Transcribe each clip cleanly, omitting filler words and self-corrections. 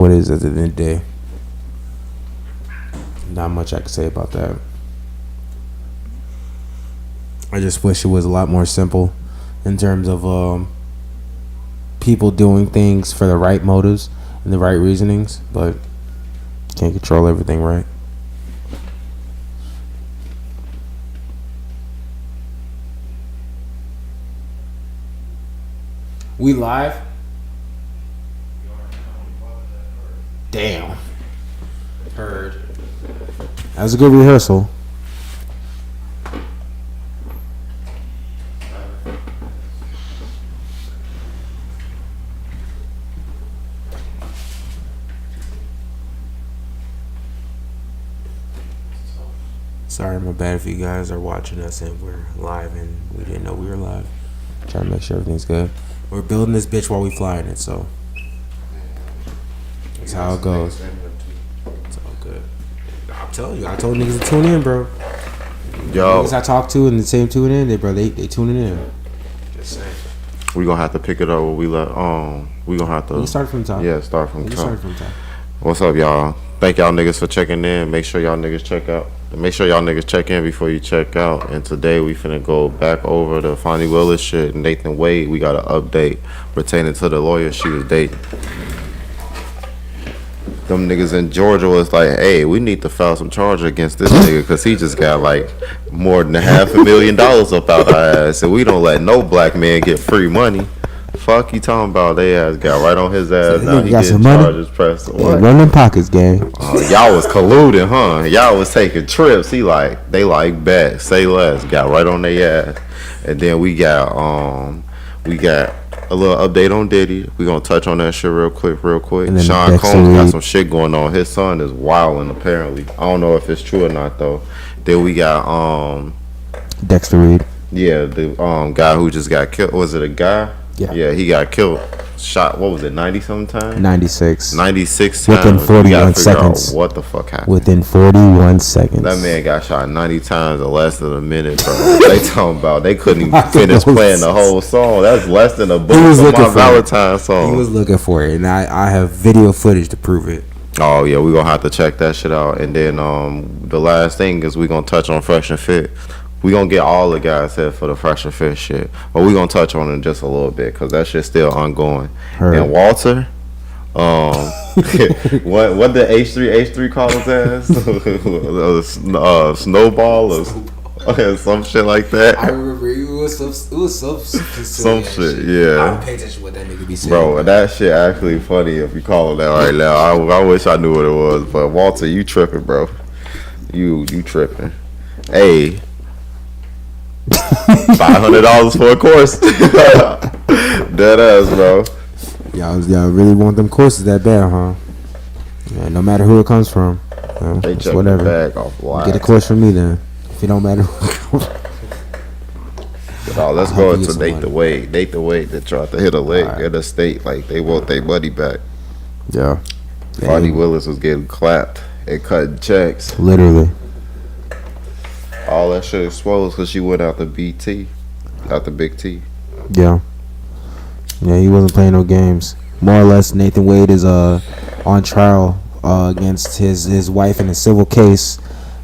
what it is at the end of the day. Not much I can say about that. I just wish it was a lot more simple in terms of people doing things for the right motives and the right reasonings, but can't control everything, right? We live? Damn. Heard. That was a good rehearsal. Sorry, my bad if you guys are watching us and we're live and we didn't know we were live. Trying to make sure everything's good. We're building this bitch while we flying it, so that's how it goes. It's all good. I'm telling you, I told niggas to tune in, bro. Yo, niggas I talk to and the same tune in, they tuning in. Just saying. We gonna have to pick it up where we let. We gonna have to. We start from the top. Yeah, start from the top. Start from the top. What's up, y'all? Thank y'all niggas for checking in. Make sure y'all niggas check out. Make sure y'all niggas check in before you check out. And today we finna go back over the Fani Willis shit. Nathan Wade, we got an update pertaining to the lawyer she was dating. Them niggas in Georgia was like, hey, we need to file some charges against this nigga because he just got like more than $500,000 up out our ass. And we don't let no black man get free money. Fuck you talking about? They ass got right on his ass. Now he getting charges pressed. Yeah, run them pockets, gang. Y'all was colluding, huh? Y'all was taking trips. They like bet, say less. Got right on their ass. And then we got a little update on Diddy. We gonna touch on that shit real quick. Sean Combs got some shit going on. His son is wilding apparently. I don't know if it's true or not though. Then we got Dexter Reed. Yeah, the guy who just got killed. Was it a guy? Yeah, he got killed. Shot, what was it, 90-something times? 96. 96 times. Within 41 seconds. What the fuck happened? Within 41 seconds. That man got shot 90 times in less than a minute, bro. They talking about they couldn't even finish playing the whole song. That's less than a book of my Valentine's song. He was looking for it, and I have video footage to prove it. Oh, yeah, we going to have to check that shit out. And then the last thing is we going to touch on Fresh and Fit. We gonna get all the guys here for the Fresh and Fit shit, but we gonna touch on it just a little bit because that shit's still ongoing. Heard. And Walter, what did H3 call his ass? Snowball or some shit like that. I remember it was some shit. Yeah. I pay attention to what that nigga be saying. Bro, that shit actually funny if you call it that right now. I wish I knew what it was, but Walter, you tripping, bro? You tripping? Hey. $500 for a course. Dead ass, bro. Y'all really want them courses that bad, huh? Yeah, no matter who it comes from. They check whatever. The bag off live. Get a course from me then. If it don't matter. Let's go into Nate the Wade. Nate the Wade that tried to hit a leg at the state like they want their money back. Yeah. Fani Willis was getting clapped and cutting checks. Literally. All that shit exposed because she went out the BT, out the Big T. Yeah, he wasn't playing no games. More or less, Nathan Wade is on trial against his wife in a civil case.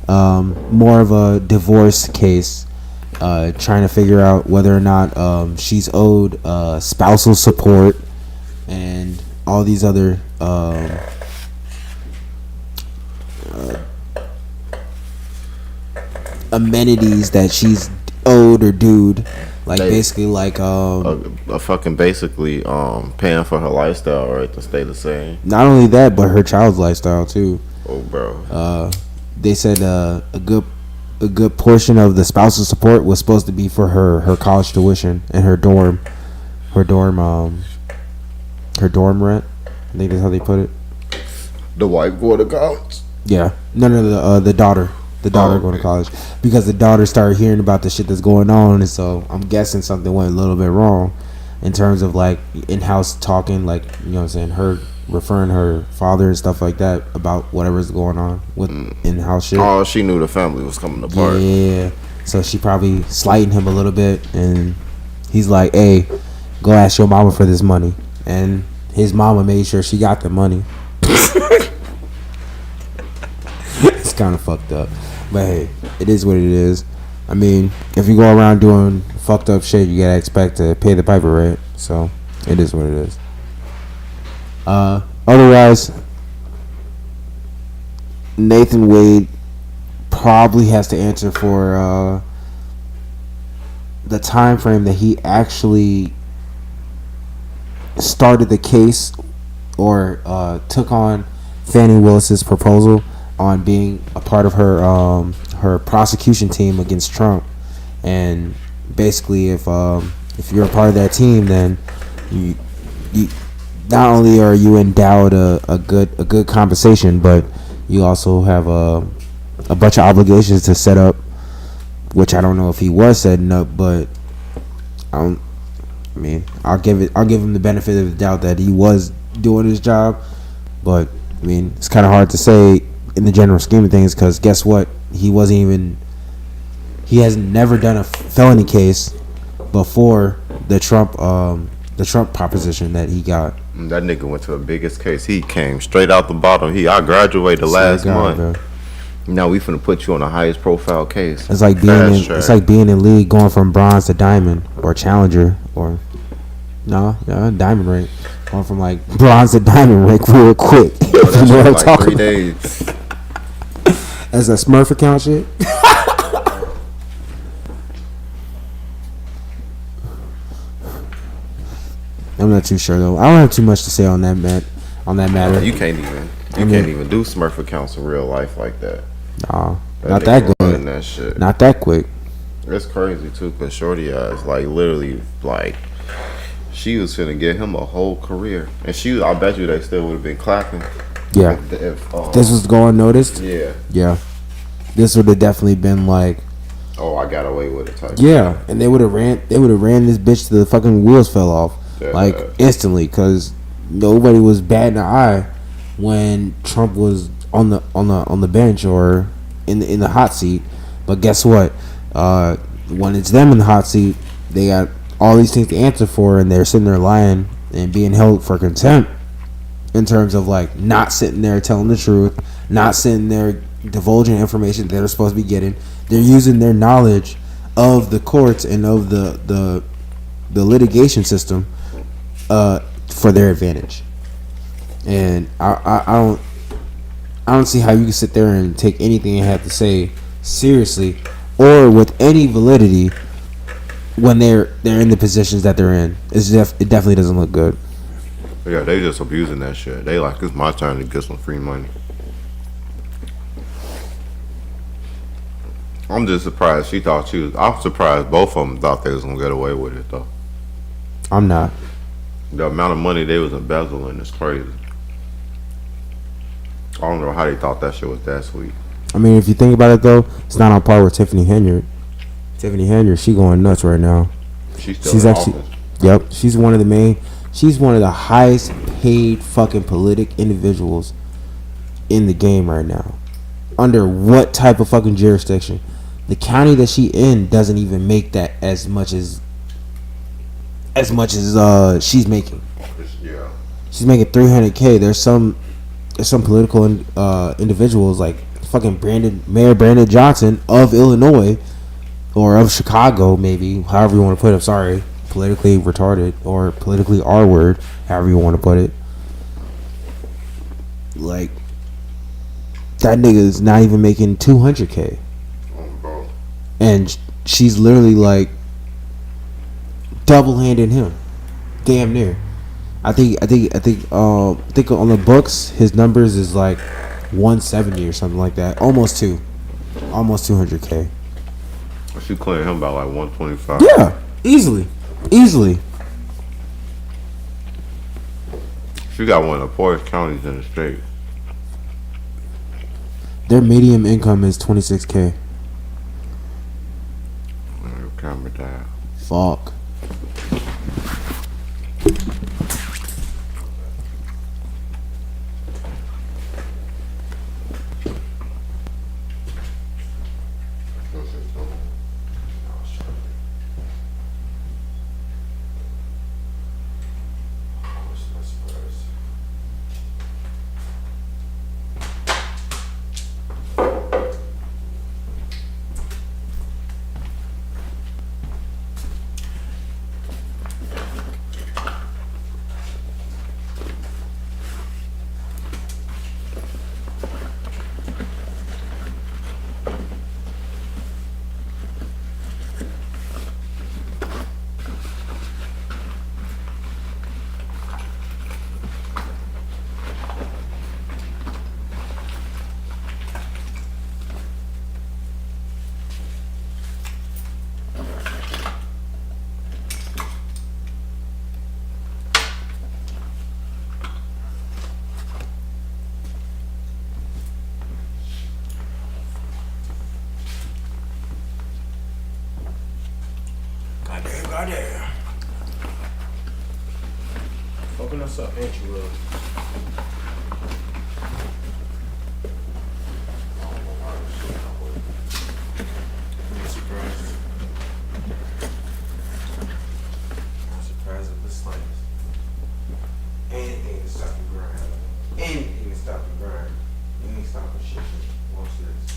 More of a divorce case, trying to figure out whether or not she's owed spousal support and all these other amenities that she's owed or dued, like basically like fucking basically paying for her lifestyle, right, to stay the same. Not only that, but her child's lifestyle too. Oh, bro. They said a good portion of the spousal support was supposed to be for her college tuition and her dorm rent. I think that's how they put it. The wife going to college. Yeah, no, the daughter. The daughter going to college because the daughter started hearing about the shit that's going on, and so I'm guessing something went a little bit wrong in terms of like in-house talking, like, you know what I'm saying, her referring her father and stuff like that about whatever's going on with in-house shit. Oh, she knew the family was coming apart. Yeah, so she probably slighting him a little bit, and he's like, hey, go ask your mama for this money, and his mama made sure she got the money. It's kind of fucked up, but hey, it is what it is. I mean, if you go around doing fucked up shit, you gotta expect to pay the piper, right? So it is what it is. Otherwise, Nathan Wade probably has to answer for the time frame that he actually started the case or took on Fani Willis's proposal on being a part of her prosecution team against Trump. And basically, if you're a part of that team, then you not only are you endowed a good compensation, but you also have a bunch of obligations to set up, which I don't know if he was setting up, but I'll give him the benefit of the doubt that he was doing his job. But I mean, it's kind of hard to say in the general scheme of things, because guess what? He has never done a felony case before the Trump proposition that he got. That nigga went to the biggest case. He came straight out the bottom. I graduated last month. Bro. Now we finna put you on the highest profile case. It's like being in league, going from bronze to diamond or challenger or diamond rank. Going from like bronze to diamond rank real quick. Oh, you know what I'm talking 3 days. As a Smurf account shit. I'm not too sure though. I don't have too much to say on that matter. You can't even do Smurf accounts in real life like that. Nah, not that good. That shit. Not that quick. It's crazy too, cause Shorty is like literally like she was finna get him a whole career, and I bet you they still would have been clapping. Yeah. If this was going noticed. Yeah. This would have definitely been like, oh, I got away with it type. Yeah, and they would have ran this bitch to the fucking wheels fell off like instantly, cause nobody was batting an eye when Trump was on the bench or in the hot seat. But guess what? When it's them in the hot seat, they got all these things to answer for, and they're sitting there lying and being held for contempt in terms of like not sitting there telling the truth, not sitting there divulging information they're supposed to be getting. They're using their knowledge of the courts and of the litigation system for their advantage. And I don't see how you can sit there and take anything I have to say seriously or with any validity when they're in the positions that they're in. It definitely doesn't look good. Yeah, they just abusing that shit. They like, it's my turn to get some free money. I'm just surprised I'm surprised both of them thought they was gonna get away with it though. I'm not. The amount of money they was embezzling is crazy. I don't know how they thought that shit was that sweet. I mean, if you think about it though, it's not on par with Tiffany Henyard. Tiffany Henyard, she going nuts right now. She's actually, yep. She's one of the highest paid fucking politic individuals in the game right now. Under what type of fucking jurisdiction? The county that she in doesn't even make that as much as she's making. Yeah. She's making $300K. There's some political individuals like fucking Mayor Brandon Johnson of Illinois or of Chicago, maybe, however you want to put it. I'm sorry, politically retarded or politically R-word, however you want to put it. Like, that nigga is not even making $200K. And she's literally like double-handing him, damn near. I think on the books his numbers is like 170 or something like that, almost 200K. She clearing him by like 125. Yeah, easily. She got one of the poorest counties in the state. Their median income is 26K. Camera down. Fuck. Goddamn. Fucking us up, ain't you, Will? I'm surprised. I'm surprised at the slightest. Anything to stop you grind. Anything to stop you grind. You ain't stopping shit. Watch this.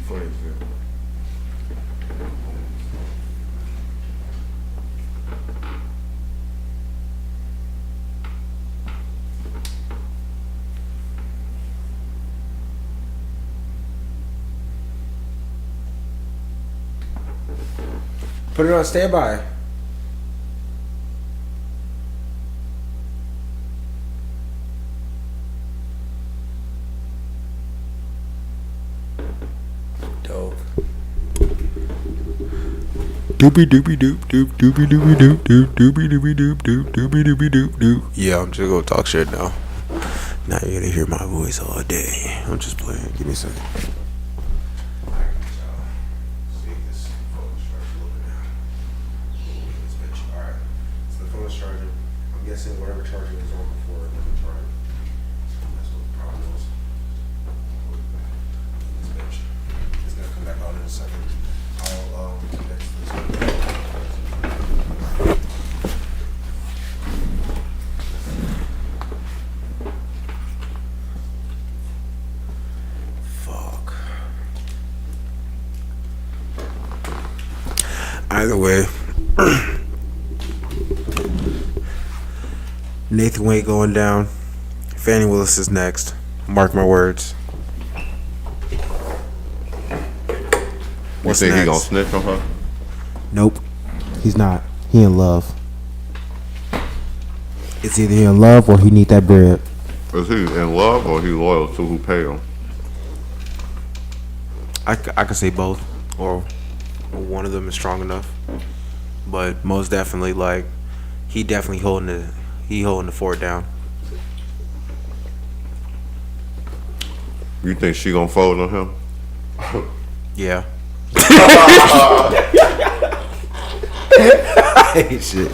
Funny as hell. Put it on standby. Dope. Doopy doopy doop doop doopy doopy doop doop doopy doopy doop doop doopy doopy doop doop. Yeah, I'm just gonna talk shit now. Now you're gonna hear my voice all day. I'm just playing. Give me a second. Charger. I'm guessing whatever charger was on before it doesn't charge. That's what the problem was. This bitch. It's gonna come back on in a second. I'll fix this. Fuck. Either way. Nathan Wade going down. Fani Willis is next. Mark my words. You think he gonna snitch on her? Nope. He's not. He in love. It's either he in love or he need that bread. Is he in love or he loyal to who pay him? I could say both, or one of them is strong enough. But most definitely, like, he definitely holding the fort down. You think she gonna fold on him? Yeah. Shit.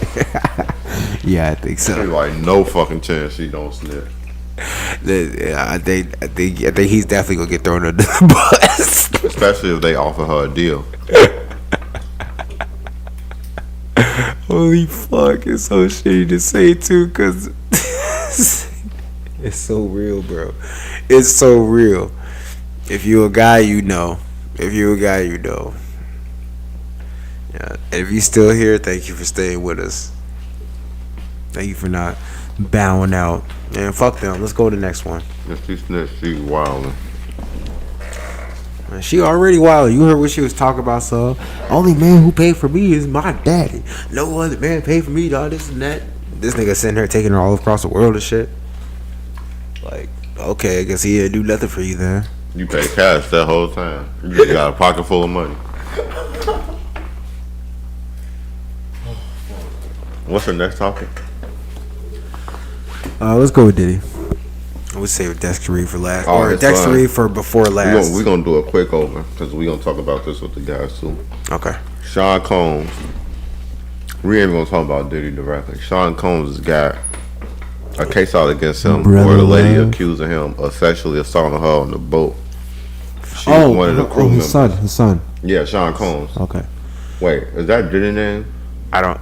Yeah, I think so. There's like no fucking chance she don't snitch. I think he's definitely gonna get thrown under the bus. Especially if they offer her a deal. Holy fuck, it's so shitty to say too, cause it's so real, bro. It's so real. If you a guy, you know. If you a guy, you know. Yeah. And if you still here, thank you for staying with us. Thank you for not bowing out. Man, fuck them. Let's go to the next one. If she snitch, she wildin'. Man, she already wild. You heard what she was talking about, so only man who paid for me is my daddy. No other man paid for me, dog. This and that. This nigga sitting here taking her all across the world and shit. Like, okay, I guess he didn't do nothing for you then. You pay cash that whole time. You just got a pocket full of money. What's the next topic? Let's go with Diddy. I would save Dextery for last, or Dextery for before last. We're gonna do a quick over because we're gonna talk about this with the guys too. Okay. Sean Combs. We ain't gonna talk about Diddy directly. Sean Combs has got a case out against him where the lady accusing him of sexually assaulting her on the boat. She's one of the crew members. His son. Yeah, Sean Combs. Okay. Wait, is that Diddy's name?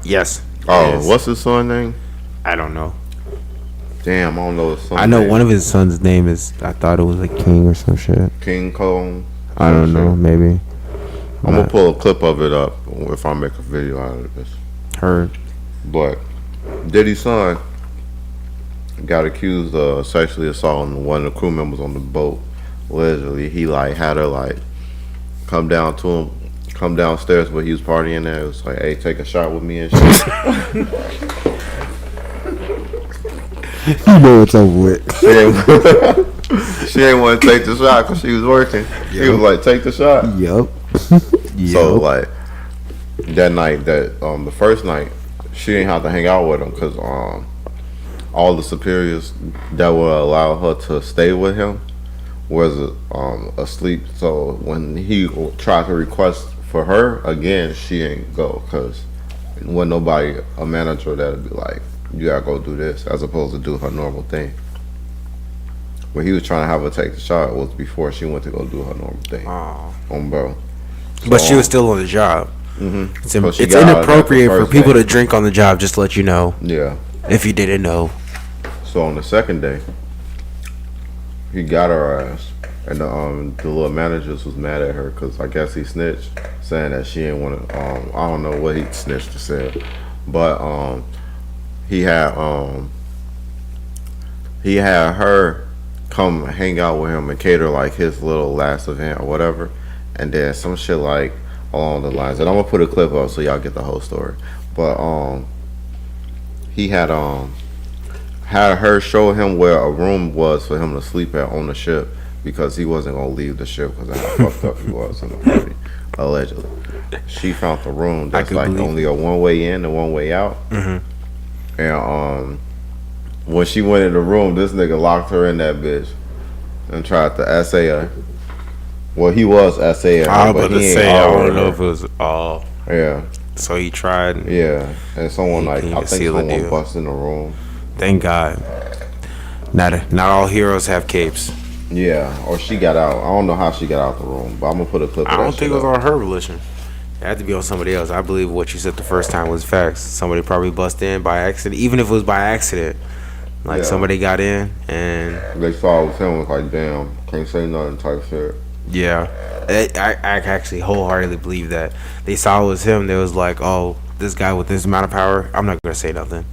Yes. Oh, what's his son's name? I don't know. Damn, I don't know his son's I know name. one of his sons' name is, I thought it was like King or some shit. King Combs. I don't know, maybe. I'm gonna pull a clip of it up if I make a video out of this. Heard. But Diddy's son got accused of sexually assaulting one of the crew members on the boat. Allegedly, he like had her like come downstairs where he was partying at. It was like, hey, take a shot with me and shit. You know it's over with. She ain't want to take the shot because she was working. Yep. He was like, take the shot. Yep. So like that night, the first night, she didn't have to hang out with him because all the superiors that would allow her to stay with him was asleep. So when he tried to request for her again, she ain't go because wasn't nobody, a manager that'd be like, you gotta go do this, as opposed to do her normal thing. When he was trying to have her take the shot was before she went to go do her normal thing. On bro. So, but she was still on the job. Mm-hmm. It's inappropriate for people to drink on the job, just to let you know. Yeah. If you didn't know. So on the second day, he got her ass. And the little managers was mad at her because I guess he snitched, saying that she didn't want to, I don't know what he snitched to say. But he had her come hang out with him and cater like his little last event or whatever, and then some shit like along the lines. And I'm gonna put a clip up so y'all get the whole story. But he had her show him where a room was for him to sleep at on the ship because he wasn't gonna leave the ship because of how fucked up he was in the party. Allegedly, she found the room that's like only a one way in and one way out. Mm-hmm. And when she went in the room, this nigga locked her in that bitch and tried to essay her. Well, he was essaying her, but he ain't I don't know if it was all. Yeah. So he tried. Yeah, and someone I think someone busted in the room. Thank God. Not all heroes have capes. Yeah, or she got out. I don't know how she got out the room, but I'm gonna put a clip. I don't think it was on her volition. It had to be on somebody else. I believe what you said the first time was facts. Somebody probably busted in by accident, even if it was by accident. Like somebody got in and they saw it was him. Was like, damn, can't say nothing type shit. Yeah, I actually wholeheartedly believe that they saw it was him. They was like, oh, this guy with this amount of power, I'm not gonna say nothing.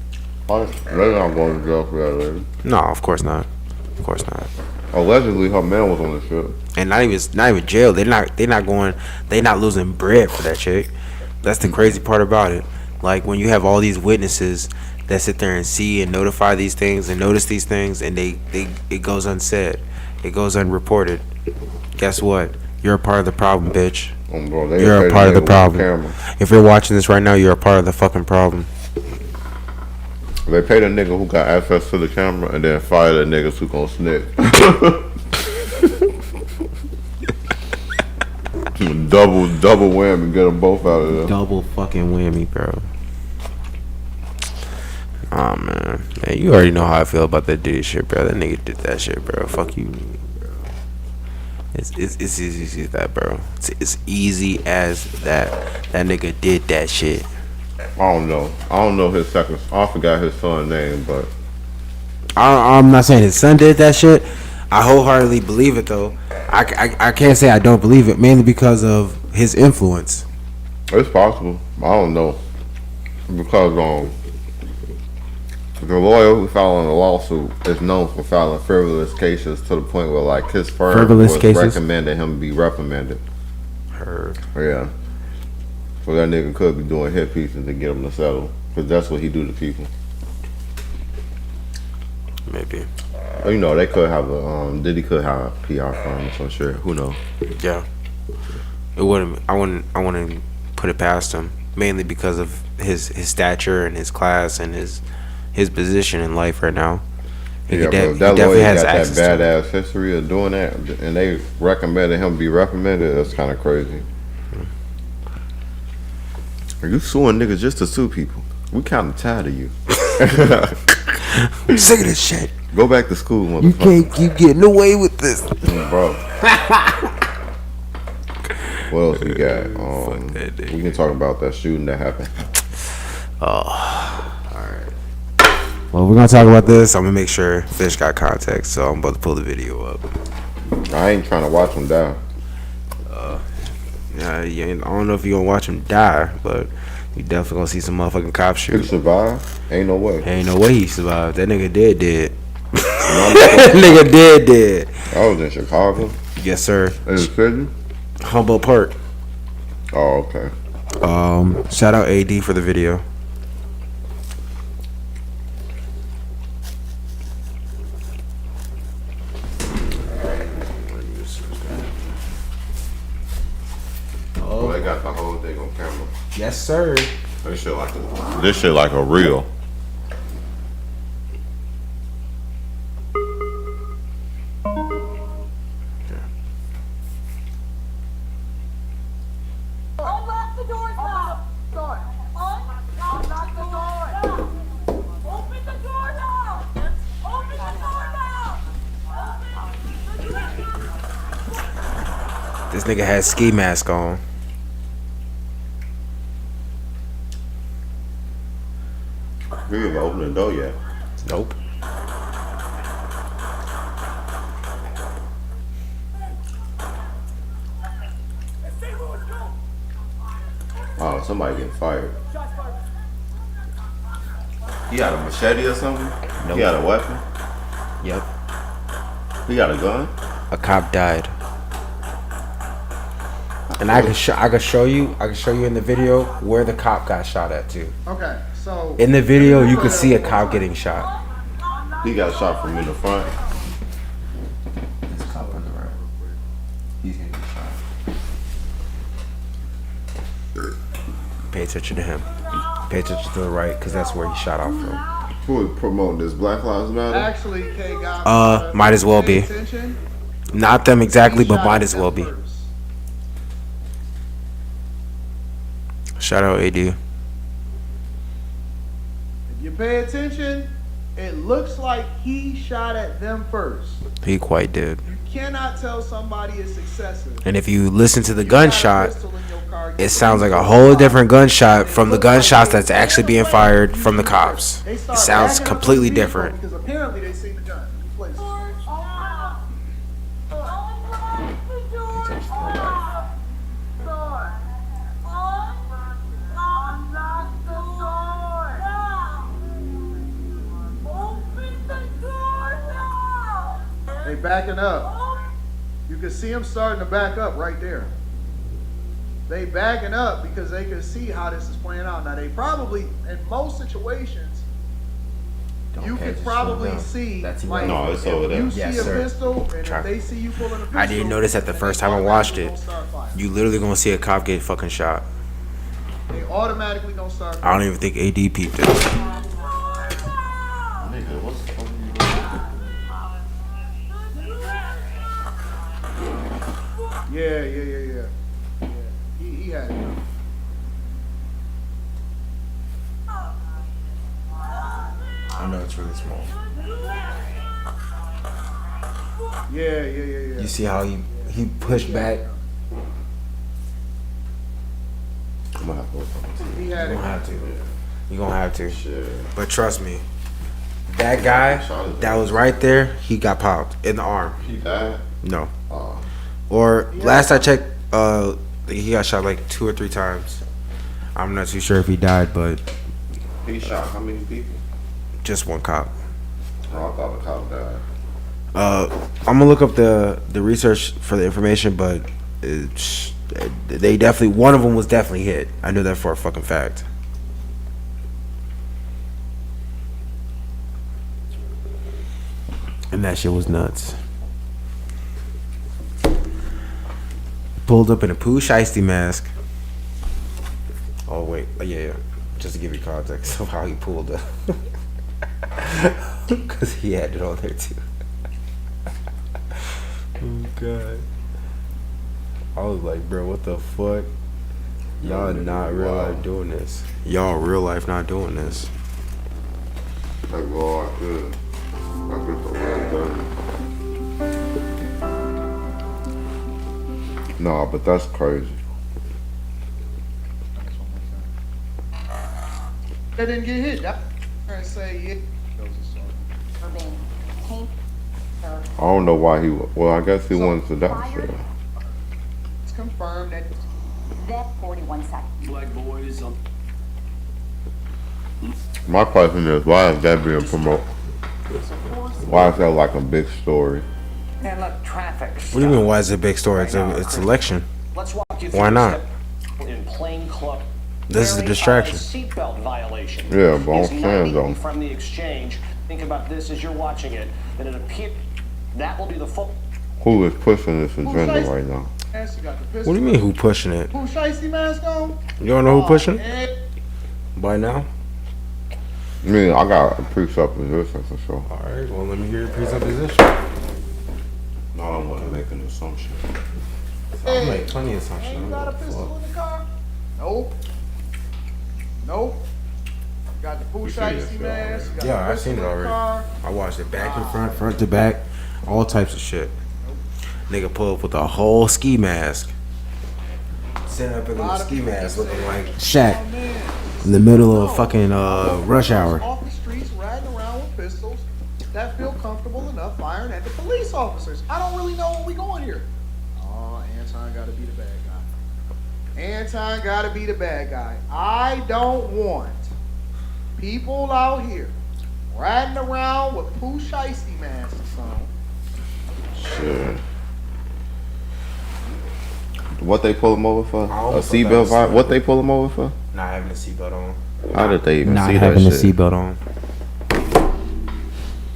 They're not going to jail for that lady. No, of course not. Of course not. Allegedly, her man was on the ship, and not even jail. They're not losing bread for that chick. That's the crazy part about it. Like when you have all these witnesses that sit there and see and notify these things and notice these things, and it goes unsaid, it goes unreported. Guess what? You're a part of the problem, bitch. Bro, you're a part of the problem. If you're watching this right now, you're a part of the fucking problem. They paid a nigga who got access to the camera and then fired the niggas who gon' snitch. double whammy, get them both out of there. Double fucking whammy, bro. Oh man, you already know how I feel about that Diddy shit, bro. That nigga did that shit, bro. Fuck you, bro. It's easy as that, bro. It's easy as that. That nigga did that shit. I don't know his second. I forgot his son's name, but I'm not saying his son did that shit. I wholeheartedly believe it though. I can't say I don't believe it, mainly because of his influence. it's possible. I don't know because the lawyer who filed a lawsuit is known for filing frivolous cases to the point where like his firm Frivolous was cases? recommending him be reprimanded. Heard. Yeah. So that nigga could be doing hit pieces to get him to settle, because that's what he do to people. Maybe. You know, they could have Diddy could have a PR firm or some shit. Who knows? Yeah. It wouldn't. I wouldn't put it past him, mainly because of his stature and his class and his position in life right now. Yeah, but that lawyer got that badass history of doing that, and they recommended him be reprimanded. That's kind of crazy. Are you suing niggas just to sue people? We kind of tired of you. I'm sick of this shit. Go back to school, motherfucker. You can't keep getting away with this, bro. What else we got? We can talk about that shooting that happened. Oh, all right. Well, we're gonna talk about this. I'm gonna make sure Fish got context, so I'm about to pull the video up. I ain't trying to watch him die. Yeah, I don't know if you're gonna watch him die, but you definitely gonna see some motherfucking cops shoot. He survived? Ain't no way. Ain't no way he survived. That nigga dead. Nigga dead. I was in Chicago. Yes, sir. In the city? Humboldt Park. Oh, okay. Shout out AD for the video. Oh, they got the whole thing on camera. Yes, sir. This shit like a reel. Unlock the doors now! Unlock the door! Open the door now! Open the door now! Open the door! This nigga has ski mask on. He didn't open the door yet. Nope. Oh, somebody getting fired. He got a machete or something? Nope. He got a weapon? Yep. He got a gun? A cop died. And I can show you in the video where the cop got shot at too. Okay, so In the video, you can see a cop getting shot. He got shot from in the front. This cop on the right. He's gonna get shot. Pay attention to him. Pay attention to the right, because that's where he shot off from. Who is promoting this Black Lives Matter? actually, K got Might as well be. attention. Not them exactly, He but shot might at as well them be. first. Shout out AD. If you pay attention, it looks like he shot at them first. He quite did. You cannot tell somebody is successive. And if you listen to the You got a gunshot, pistol in your car, it sounds like a whole different gunshot from the gunshots that's actually being fired from the cops. They It start sounds backing up completely to the vehicle different. because apparently they seen the gun. Place. They backing up. You can see them starting to back up right there. They backing up because they can see how this is playing out. Now they probably, in most situations, you Okay, could just probably slow down. see, That's like, No, it's if over there. you see Yes, a sir. pistol, and Try. if they see you pulling a pistol, I didn't notice that the then first they time I watched automatically it. gonna start firing. You literally gonna see a cop get fucking shot. They automatically gonna start I firing. don't even think AD peeped it. Nigga, what the fuck are you doing? Yeah. it's really small. Yeah. You see how he pushed back? I'm gonna have to work on this. He had You're it. gonna have to. You're gonna have to. Shit. But trust me, that guy that was right there, he got popped in the arm. He died? No. Oh. Or last I checked, he got shot like 2 or 3 times. I'm not too sure if he died, but He shot how many people? just one cop. Oh, I thought the cop died. I'm gonna look up the research for the information, but they definitely, one of them was definitely hit. I knew that for a fucking fact. And that shit was nuts. Pulled up in a Pooh Shiesty mask. Oh wait, yeah. Just to give you context of how he pulled up, because he had it on there too. Oh god. I was like, bro, what the fuck? Y'all not real life doing this. Y'all real life not doing this. Like, well, I could. I could go right. Nah, but that's crazy. That didn't get hit. I say it. I don't know why he. Well, I guess he wanted to die. So. It's confirmed that. That 41 seconds. Black boys. My question is, why is that being promoted? Why is that like a big story? And let traffic. What do you mean? Why is it a big story? It's election. Let's walk you through Why not? in plain clothes. This is a distraction. Seatbelt violation. Yeah, but I'm Is saying 90 though. From the exchange, think about this as you're watching it. That it appears that will be the full. Who is pushing this agenda right now? Yes, you got the What pistol. do you mean? Who pushing it? Pooh Shiesty mask on? You don't know who pushing it? Man. By now? I mean, I got a presupposition for sure. All right. Well, let me hear your presupposition. No, I don't want to make an assumption. I'll make plenty of And assumptions. you got a pistol in the car? Nope. Nope. Got the Pooh You seen this Shiesty shit mask. You got Yeah, the I've pistol seen it in the already. car. I watched it back and front, front to back, all types of shit. Nigga pull up with a whole ski mask. Sitting up in a ski mask looking like Shaq Oh, man. in the middle of fucking rush hour. Off the streets riding around with pistols that feel comfortable enough firing at the police officers. I don't really know where we going here. Oh, Anton gotta be the bad guy. Anton gotta be the bad guy. I don't want people out here riding around with Pooh Shiesty masks on. Shit. What they pull him over for? I A almost thought that seatbelt was violation? What they pull him over for? Not having a seatbelt on. How did they even Not see that having a shit? seatbelt on.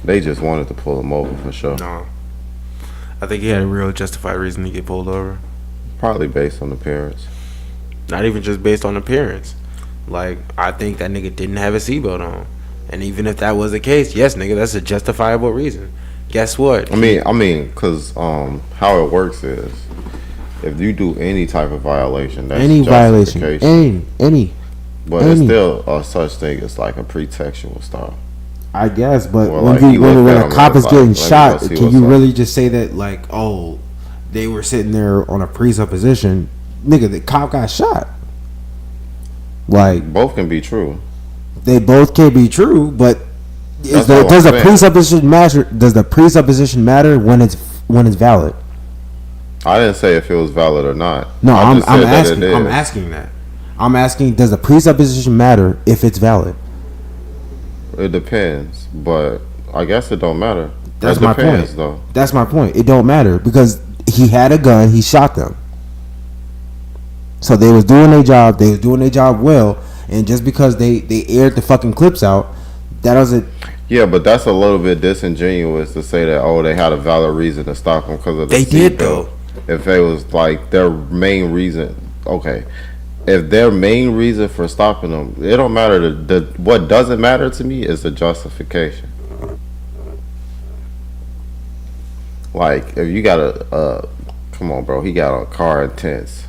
They just wanted to pull him over for sure. No. I think he had a real justified reason to get pulled over. Probably based on appearance. Not even just based on appearance. Like, I think that nigga didn't have a seatbelt on. And even if that was the case, yes, nigga, that's a justifiable reason. Guess what? I mean, cause how it works is, if you do any type of violation, that's Any violation. justification. Any. But it's still a such thing as like a pretextual stop. I guess, but Well, when, like, he when looked a at him cop and is was getting like, let me shot, go see can what's you up. really just say that, like, oh, they were sitting there on a presupposition? Nigga, the cop got shot. Like, Both can be true. they both can be true, but That's all does I'm the saying. presupposition matter? Does the presupposition matter when it's valid? I didn't say if it was valid or not. No, I I'm just said that asking. it I'm is. asking that. I'm asking, does the presupposition matter if it's valid? It depends, but I guess it don't matter. That's It my depends, point. though. That's my point. It don't matter because he had a gun. He shot them. So they was doing their job. They was doing their job well. And just because they aired the fucking clips out, that doesn't. Yeah, but that's a little bit disingenuous to say that, oh, they had a valid reason to stop him because of the They did, seatbelt. though. If it was like their main reason, okay. If their main reason for stopping them, it don't matter. What doesn't matter to me is the justification. Like, if you got come on, bro, he got a car intense.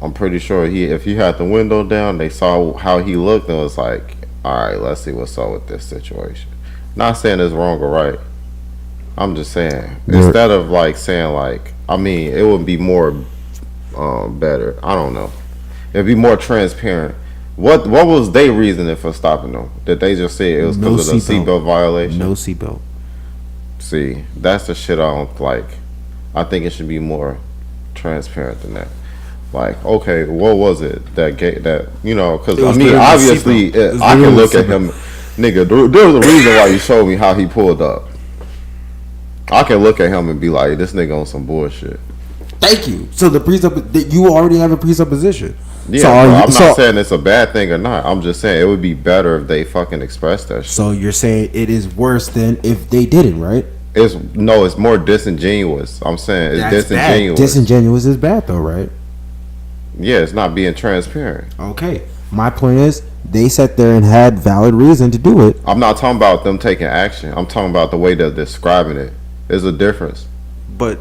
I'm pretty sure if he had the window down, they saw how he looked and was like, all right, let's see what's up with this situation. Not saying it's wrong or right. I'm just saying You're- instead of like saying like, I mean, it would be more better. I don't know. It'd be more transparent. What was their reasoning for stopping them? Did they just say it was No because of the seatbelt. seatbelt violation? No seatbelt. See, that's the shit I don't like. I think it should be more transparent than that. Like, okay, what was it that you know? Because It I was mean, literally obviously, seatbelt. It was I can literally look at him, nigga. There was a reason why you showed me how he pulled up. I can look at him and be like, this nigga on some bullshit. Thank you. So you already have a presupposition. Yeah, So bro, I'm so, not saying it's a bad thing or not. I'm just saying it would be better if they fucking expressed that shit. So you're saying it is worse than if they didn't, right? It's more disingenuous. I'm saying it's That's bad. disingenuous. Disingenuous is bad though, right? Yeah, it's not being transparent. Okay. My point is, they sat there and had valid reason to do it. I'm not talking about them taking action. I'm talking about the way they're describing it. There's a difference. But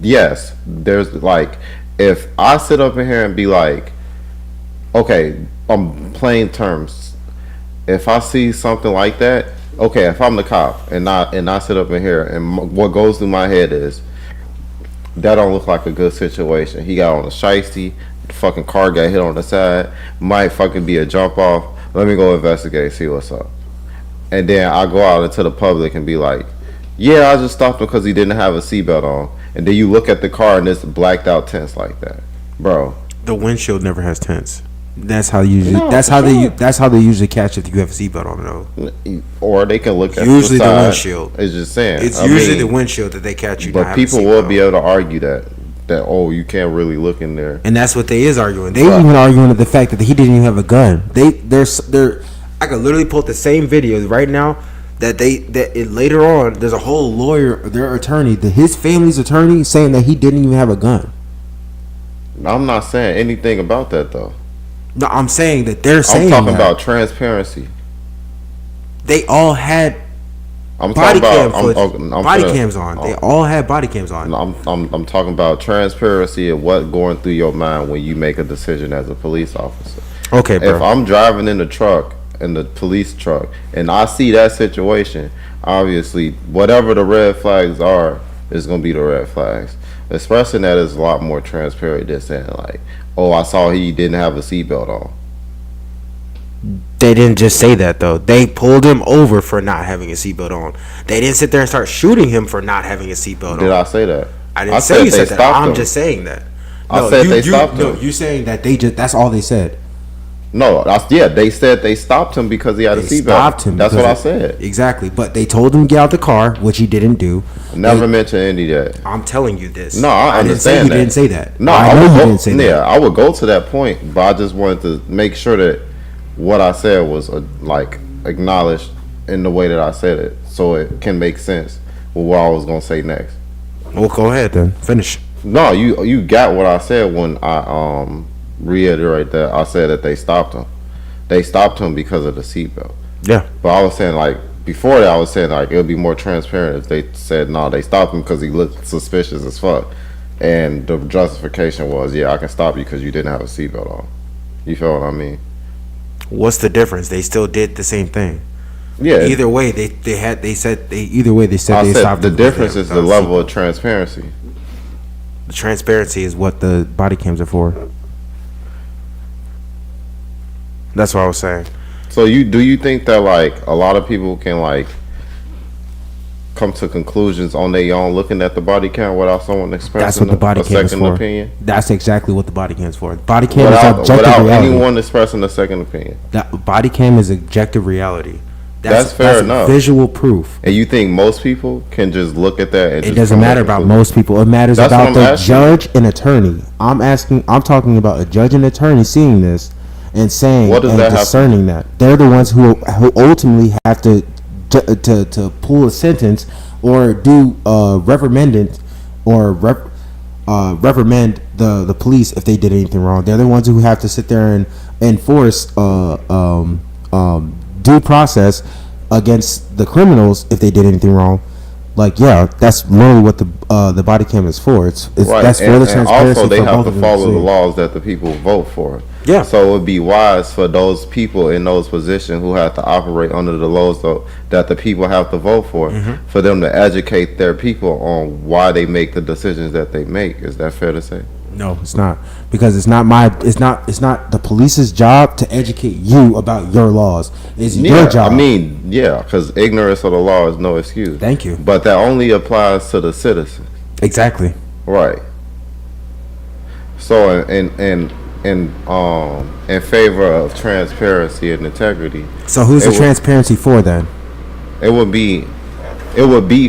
Yes, there's like, if I sit up in here and be like, okay, on plain terms, if I see something like that, okay, if I'm the cop and I sit up in here and what goes through my head is, that don't look like a good situation. He got on a shiesty, the fucking car got hit on the side, might fucking be a jump off. Let me go investigate, see what's up. And then I go out into the public and be like, yeah, I just stopped him because he didn't have a seatbelt on. And then you look at the car and it's blacked out tents like that, bro. the windshield never has tents. That's how usually. No, that's for how sure. That's how they usually catch if you have a seatbelt on, though. Or they can look at Usually the the side. windshield. It's just saying. It's I usually mean, the windshield that they catch you. not but having a people will seatbelt be on. able to argue that oh, you can't really look in there. And that's what they is arguing. They Right. even arguing the fact that he didn't even have a gun. They're. I could literally pull up the same videos right now. Later on, there's a whole lawyer, their attorney, his family's attorney, saying that he didn't even have a gun. I'm not saying anything about that though. No, I'm saying that they're saying I'm talking that. about transparency. They all had I'm body talking cam about footage, I'm body finna- cams on. They all had body cams on. I'm talking about transparency and what going through your mind when you make a decision as a police officer. Okay, bro. If I'm driving in the truck, in the police truck, and I see that situation, obviously whatever the red flags are is gonna be the red flags. Expressing that is a lot more transparent than saying like, oh, I saw he didn't have a seatbelt on. They didn't just say that though. They pulled him over for not having a seatbelt on. They didn't sit there and start shooting him for not having a seatbelt Did on. I say that? I didn't say you they said that. stopped I'm him. just saying that. I said they stopped No, him. you're saying that they just. That's all they said. No, they said they stopped him because he had a They seatbelt. stopped him. That's because what I said. Exactly. But they told him to get out the car, which he didn't do. Never mentioned any of that. I'm telling you this. No, I didn't say understand you that. didn't say that. No, I know would you go, didn't say yeah, that. I would go to that point, but I just wanted to make sure that what I said was like acknowledged in the way that I said it, so it can make sense with what I was gonna say next. Well, go ahead then. Finish. No, you got what I said when I reiterate that I said that they stopped him. They stopped him because of the seatbelt. Yeah. But I was saying like before that, I was saying like it would be more transparent if they said no, they stopped him because he looked suspicious as fuck, and the justification was yeah, I can stop you because you didn't have a seatbelt on. You feel what I mean? What's the difference? They still did the same thing. Yeah. Either way, they said they stopped. I They said stopped the him difference because is the level of transparency. The transparency is what the body cams are for. That's what I was saying. So do you think that like a lot of people can like come to conclusions on their own looking at the body cam without someone expressing That's what the body a cam is second for. opinion? That's exactly what the body cam is for. Body cam is objective Without reality. anyone expressing a second opinion. That body cam is objective reality. That's fair enough. Visual proof. And you think most people can just look at that and It just doesn't come to matter a about conclusion? most people. It matters That's what about I'm the asking. judge and attorney. I'm talking about a judge and attorney seeing this and saying What does and that have to- discerning that. They're the ones who ultimately have to pull a sentence or do reprimand or reprimand the police if they did anything wrong. They're the ones who have to sit there and enforce due process against the criminals if they did anything wrong. Like, yeah, that's literally what the body cam is for. It's Right. that's for and the transparency. also they for have both to of them follow see. the laws that the people vote for. Yeah. So it would be wise for those people in those positions who have to operate under the laws that the people have to vote for them to educate their people on why they make the decisions that they make. Is that fair to say? No, it's not, because it's not the police's job to educate you about your laws. It's your job. I mean, yeah, because ignorance of the law is no excuse. Thank you. But that only applies to the citizens. Exactly. Right. So in favor of transparency and integrity. So who's the transparency for then? It would be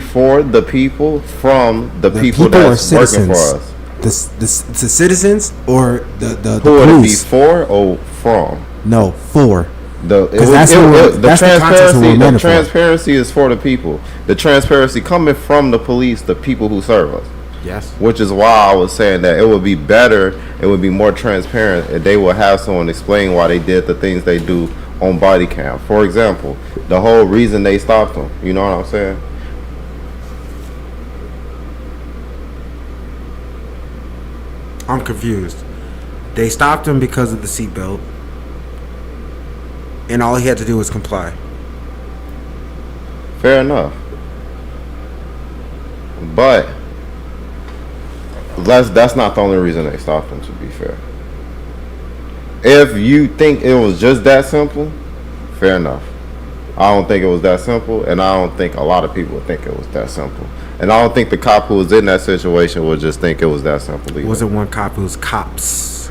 for the people, from the people that's working for us. The citizens or the Who would it be, police? for or from? No, for. The transparency is for the people. The transparency coming from the police, the people who serve us. Yes. Which is why I was saying that it would be better, it would be more transparent if they would have someone explain why they did the things they do on body cam. For example, the whole reason they stopped them. You know what I'm saying? I'm confused. They stopped him because of the seatbelt, and all he had to do was comply. Fair enough. But that's not the only reason they stopped him, to be fair. If you think it was just that simple, fair enough. I don't think it was that simple, and I don't think a lot of people think it was that simple. And I don't think the cop who was in that situation would just think it was that simple either. It wasn't one cop, it was cops.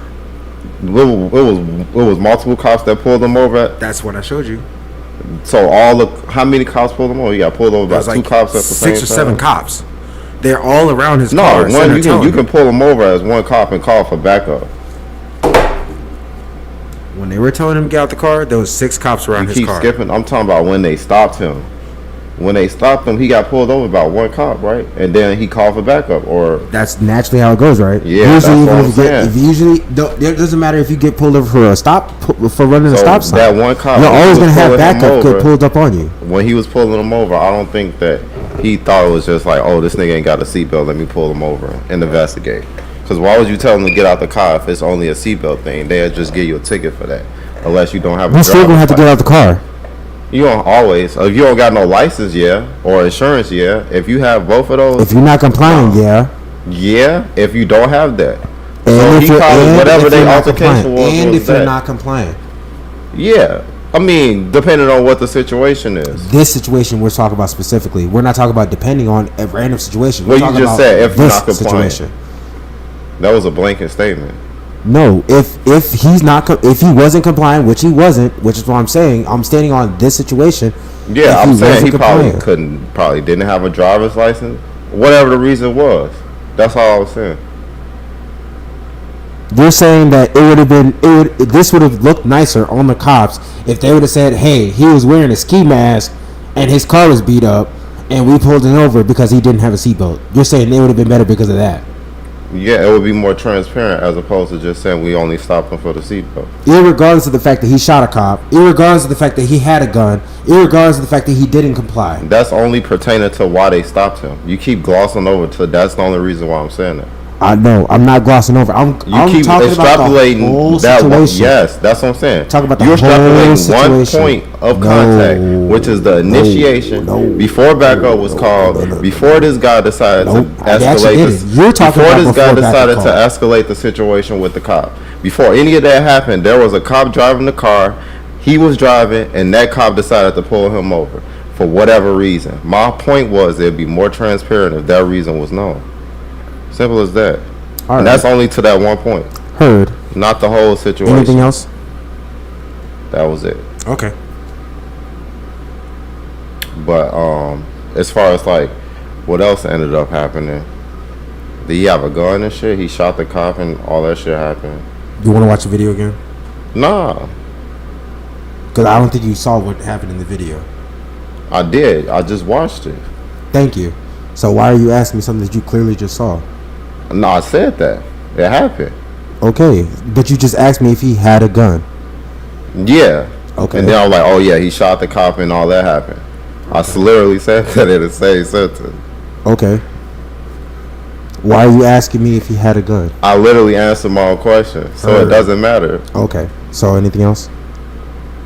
It was multiple cops that pulled them over. That's what I showed you. So how many cops pulled them over? You got pulled over by two cops at the same time? 6 or 7 cops. They're all around his car. No, you can pull them over as one cop and call for backup. When they were telling him to get out the car, there was 6 cops around his car. Skipping. I'm talking about when they stopped him. When they stopped him, he got pulled over by one cop, right? And then he called for backup, or that's naturally how it goes, right? Yeah, usually, that's what I'm saying. It doesn't matter if you get pulled over for a for running a stop sign. That one cop, you're always gonna have backup get pulled up on you. When he was pulling him over, I don't think that he thought it was just like, oh, this nigga ain't got a seatbelt, let me pull him over and investigate. Because why would you tell him to get out the car if it's only a seatbelt thing? They'll just give you a ticket for that, unless you don't have. You still gonna have to get out the car. You don't always. If you don't got no license, yeah, or insurance, yeah. If you have both of those, if you're not complying, yeah. If you don't have that, and so whatever they altercation was, and if you're not compliant, yeah. I mean, depending on what the situation is. This situation we're talking about specifically. We're not talking about depending on a random situation. Well, you just said if you're not compliant. Situation. That was a blanket statement. No, if he wasn't complying, which he wasn't, which is what I'm saying. I'm standing on this situation. Yeah, I'm saying he probably didn't have a driver's license, whatever the reason was. That's all I was saying. You're saying that this would have looked nicer on the cops if they would have said, "Hey, he was wearing a ski mask and his car was beat up, and we pulled him over because he didn't have a seatbelt." You're saying it would have been better because of that. Yeah, it would be more transparent as opposed to just saying we only stopped him for the seatbelt. Irregardless of the fact that he shot a cop, irregardless of the fact that he had a gun, irregardless of the fact that he didn't comply. That's only pertaining to why they stopped him. You keep glossing over to that's the only reason why I'm saying that. I know. I'm not glossing over. I'm keep talking extrapolating about the whole that situation. Yes, that's what I'm saying. Talk about the You're whole extrapolating situation. one point of contact, which is the initiation before backup was called, before this guy decided to escalate. You're talking before about this guy decided to call. escalate the situation with the cop. Before any of that happened, there was a cop driving the car. He was driving, and that cop decided to pull him over for whatever reason. My point was it'd be more transparent if that reason was known. Simple as that. All and right. that's only to that one point. Heard. Not the whole situation. Anything else? That was it. Okay. But as far as like what else ended up happening, did he have a gun and shit? He shot the cop and all that shit happened. You want to watch the video again? Nah. Because I don't think you saw what happened in the video. I did. I just watched it. Thank you. So why are you asking me something that you clearly just saw? No, I said that. It happened. Okay, but you just asked me if he had a gun. Yeah. Okay. And then I was like, oh yeah, he shot the cop and all that happened. I literally said that in the same sentence. Okay. Why are you asking me if he had a gun? I literally answered my own question, so it doesn't matter. Okay. So anything else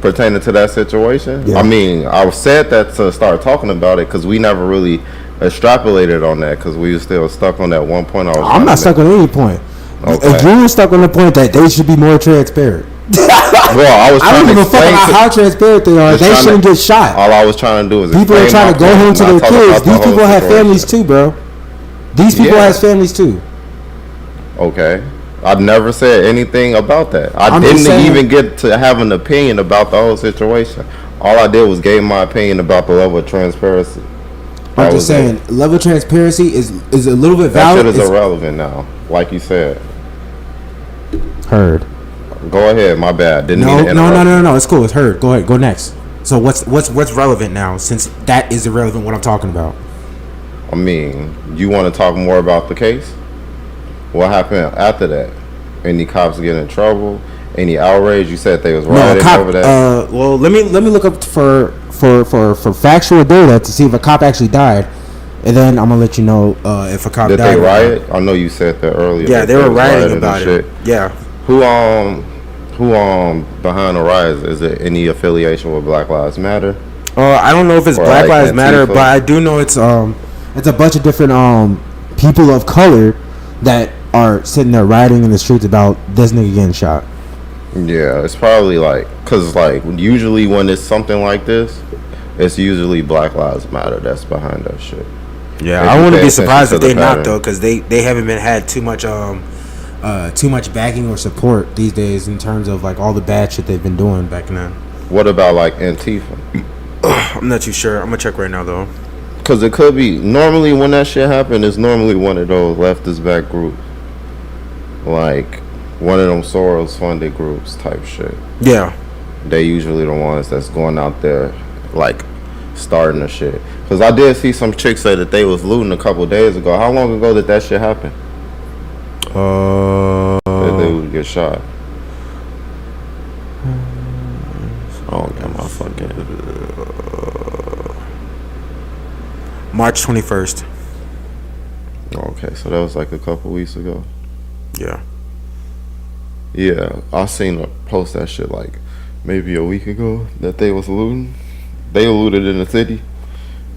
pertaining to that situation? Yeah. I mean, I said that to start talking about it because we never really extrapolated on that because we were still stuck on that one point. I'm not stuck on any point. Okay. If you were stuck on the point that they should be more transparent. Well, I was I trying don't to give a fuck explain about how transparent they are. just They trying shouldn't to- get shot. All I was trying to do is People are explain trying my to go point, home to not their talk kids. about the These whole people have situation. families too, bro. These people Yeah. have families too. Okay. I've never said anything about that. I I'm just didn't saying- even get to have an opinion about the whole situation. All I did was gave my opinion about the level of transparency. I'm That just was saying, it. level of transparency is a little bit That valid. shit is It's irrelevant now. Like you said. heard. Go ahead, my bad. Didn't mean to No. interrupt. It's cool. It's heard. Go ahead. Go next. So what's relevant now? Since that is irrelevant, what I'm talking about. I mean, you want to talk more about the case? What happened after that? Any cops get in trouble? Any outrage? You said they was No, rioting a cop. over that. Well, let me look up for factual data to see if a cop actually died, and then I'm gonna let you know if a cop Did died. they or not. riot? I know you said that earlier. Yeah, that they were was rioting and about shit. it. Yeah. Who behind the riots? Is it any affiliation with Black Lives Matter? I don't know if it's Or Black like Lives Matter, Antifa. but I do know it's a bunch of different people of color that are sitting there rioting in the streets about this nigga getting shot. Yeah, it's probably like, cause like usually when it's something like this, it's usually Black Lives Matter that's behind that shit. Yeah, If I you wouldn't pay be attention surprised to if the they not pattern. though, because they haven't been had too much backing or support these days in terms of like all the bad shit they've been doing back then. What about like Antifa? I'm not too sure. I'm gonna check right now though. Cause it could be normally when that shit happen, it's normally one of those leftist back groups, like one of them Soros funded groups type shit. Yeah. They usually the ones that's going out there like starting the shit. Cause I did see some chicks say that they was looting a couple days ago. How long ago did that shit happen? That they would get shot. Oh, yeah, my fucking. March 21st. Okay, so that was like a couple weeks ago. Yeah. Yeah, I seen a post that shit like maybe a week ago that they was looting. They looted in the city.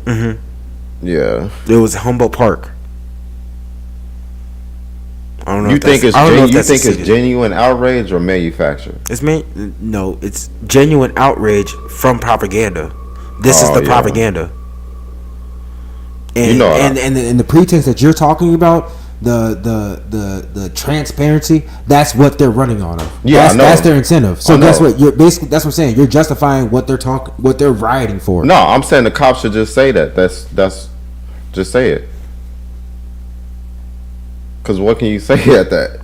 Mm-hmm. Yeah. It was Humboldt Park. I don't know. You if think that's- it's I don't know if you that's think the it's city. genuine outrage or manufactured? It's no, it's genuine outrage from propaganda. This is Oh, the yeah. propaganda. And You know, and the pretense that you're talking about, the transparency, that's what they're running on. Yeah, I know. That's their incentive. So I guess know. what? You're basically that's what I'm saying. You're justifying what they're rioting for. No, I'm saying the cops should just say that. That's just say it. Cause what can you say at that?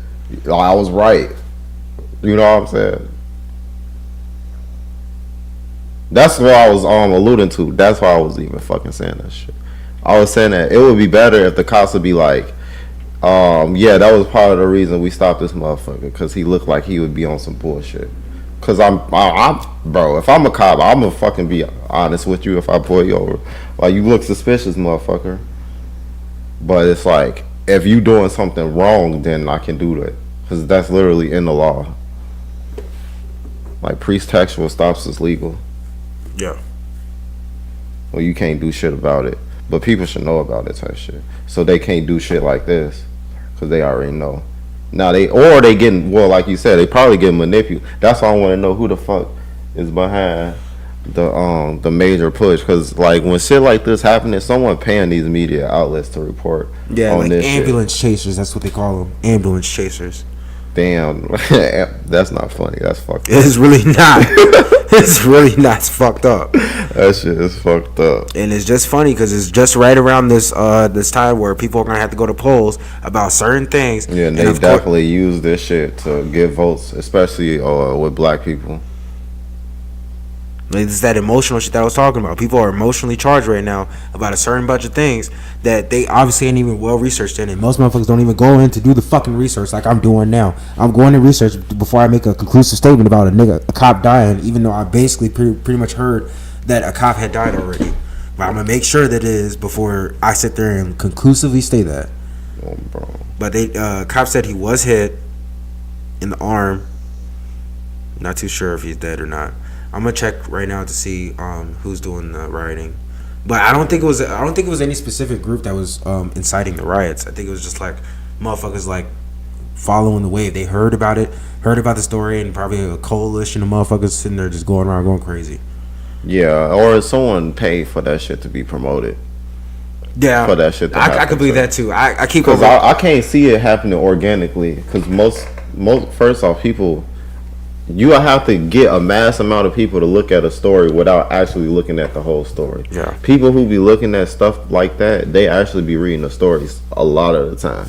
I was right. You know what I'm saying? That's what I was alluding to. That's why I was even fucking saying that shit. I was saying that it would be better if the cops would be like, yeah, that was part of the reason we stopped this motherfucker, because he looked like he would be on some bullshit. Cause I'm bro, if I'm a cop, I'm gonna fucking be honest with you if I pull you over. Like, you look suspicious, motherfucker. But it's like, if you doing something wrong, then I can do that. Cause that's literally in the law. Like, pretextual stops is legal. Yeah. Well, you can't do shit about it. But people should know about it type shit. So they can't do shit like this. Because they already know. Now they getting, well, like you said, they probably get manipulated. That's why I want to know who the fuck is behind the major push. Because like when shit like this happening, someone paying these media outlets to report Yeah, on like this ambulance chasers. That's what they call them. Ambulance chasers. shit. Damn, that's not funny. That's fucked up. It's really not. It's really not. It's fucked up. That shit is fucked up. And it's just funny because it's just right around this this time where people are gonna have to go to polls about certain things. Yeah, and they definitely use this shit to get votes, especially with black people. It's that emotional shit that I was talking about. People are emotionally charged right now about a certain bunch of things that they obviously ain't even well researched in, and most motherfuckers don't even go in to do the fucking research like I'm doing now. I'm going to research before I make a conclusive statement about a cop dying, even though I basically pretty much heard that a cop had died already. But I'm gonna make sure that it is before I sit there and conclusively state that. Oh, bro. But they cops said he was hit in the arm. Not too sure if he's dead or not. I'm gonna check right now to see who's doing the rioting. But I don't think it was any specific group that was inciting the riots. I think it was just like motherfuckers like following the wave. They heard about the story, and probably a coalition of motherfuckers sitting there just going around going crazy. Yeah, or someone paid for that shit to be promoted. Yeah, For that shit to happen, I could believe so. that too. I keep Because going. I can't see it happening organically. Because most first off, people, you have to get a mass amount of people to look at a story without actually looking at the whole story. Yeah. People who be looking at stuff like that, they actually be reading the stories a lot of the time.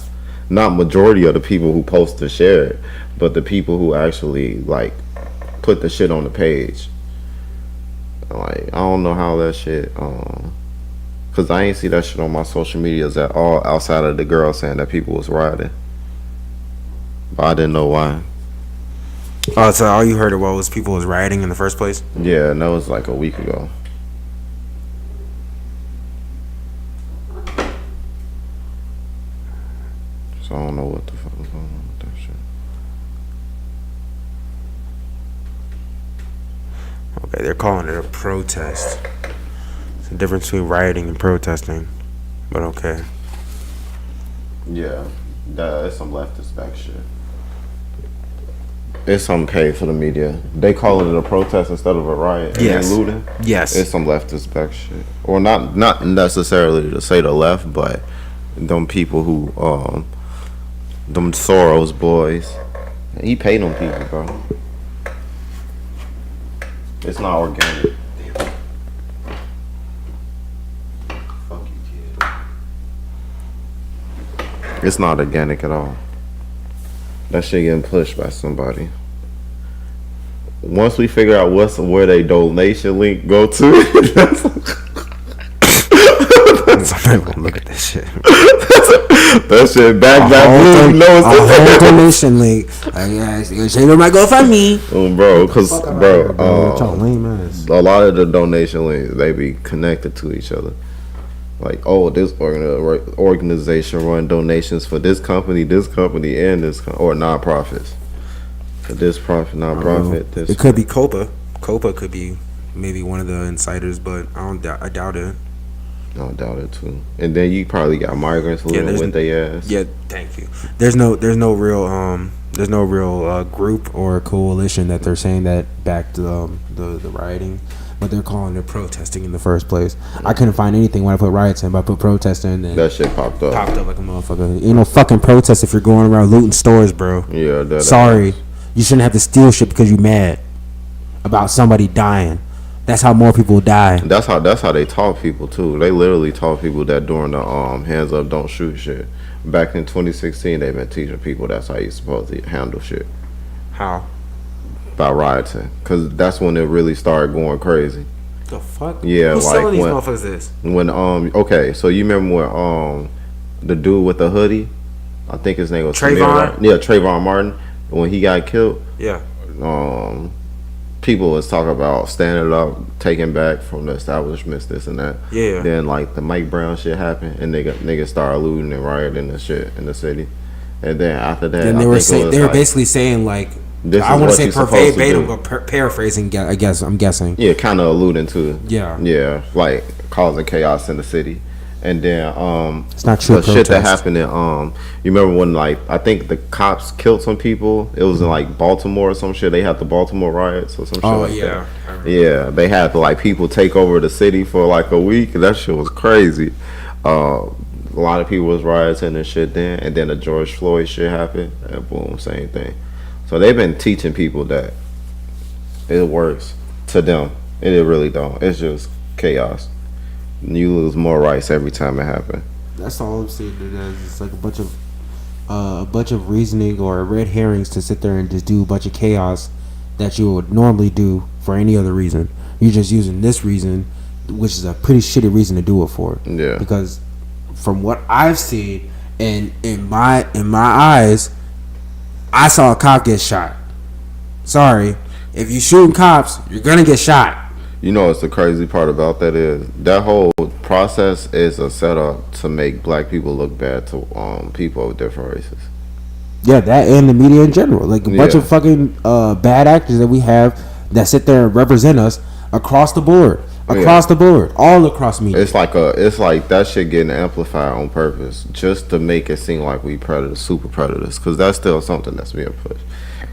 Not majority of the people who post to share it, but the people who actually like put the shit on the page. Like, I don't know how that shit because I ain't see that shit on my social medias at all outside of the girl saying that people was rioting. But I didn't know why. Oh, so all you heard of was people was rioting in the first place? Yeah, and that was like a week ago. So I don't know what the fuck is going on with that shit. Okay, they're calling it a protest. It's the difference between rioting and protesting. But okay. Yeah, it's some leftist back shit. It's some paid for the media. They call it a protest instead of a riot. And Yes. looting. Yes. It's some leftist back shit. Or not necessarily to say the left, but them people who them Soros boys. He paid them people, bro. It's not organic. Fuck you, kid. It's not organic at all. That shit getting pushed by somebody. Once we figure out where they donation link go to, Somebody gonna look at this shit. that shit back blue. You know A whole what's donation link. You say you might go find me. bro, because lame ass. a lot of the donation links, they be connected to each other. Like, oh, this organization run donations for this company, and this or nonprofits. For this nonprofit. This It could be Copa. Copa could be maybe one of the insiders, but I doubt it. I doubt it too. And then you probably got migrants living with their ass. Yeah, thank you. There's no real group or coalition that they're saying that backed the rioting, but they're calling it protesting in the first place. I couldn't find anything when I put riots in, but I put protester and then That shit popped up. like a motherfucker. Ain't no fucking protest if you're going around looting stores, bro. Yeah, Sorry, you shouldn't have to steal shit because you mad about somebody dying. That's how more people die. That's how they taught people too. They literally taught people that during the hands up, don't shoot shit. Back in 2016, they've been teaching people that's how you supposed to handle shit. How? By rioting, cause that's when it really started going crazy. The fuck? Yeah, Who's like selling these when- motherfuckers this? When okay, so you remember when the dude with the hoodie, I think his name was Trayvon? Samir, right? Yeah, Trayvon Martin, when he got killed, Yeah. people was talking about standing up, taking back from the establishments, this and that. Yeah. Then like the Mike Brown shit happened, and niggas started looting and rioting and shit in the city. And then after that, Then they were saying basically saying like, This I is want what to say you're supposed to verbatim, do. but paraphrasing. I guess I'm guessing. Yeah, kind of alluding to. Yeah. Yeah, like causing chaos in the city. And then It's not true the shit that protest. happened in you remember when like I think the cops killed some people. It was in like Baltimore or some shit. They had the Baltimore riots or some shit like yeah. that. Yeah, they had to like people take over the city for like a week. That shit was crazy. A lot of people was rioting and shit then, and then the George Floyd shit happened, and boom, same thing. So they've been teaching people that it works to them. It really don't. It's just chaos. You lose more rights every time it happens. That's all I'm saying. It's like a bunch of reasoning or red herrings to sit there and just do a bunch of chaos that you would normally do for any other reason. You're just using this reason, which is a pretty shitty reason to do it for. Yeah. Because from what I've seen and in my eyes, I saw a cop get shot. Sorry, if you shooting cops, you're gonna get shot. You know what's the crazy part about that is that whole process is a setup to make black people look bad to people of different races. Yeah, that and the media in general. Like a bunch Yeah. of fucking bad actors that we have that sit there and represent us across the board. Across the board. All across media. It's like that shit getting amplified on purpose just to make it seem like we predators, super predators, because that's still something that's being pushed.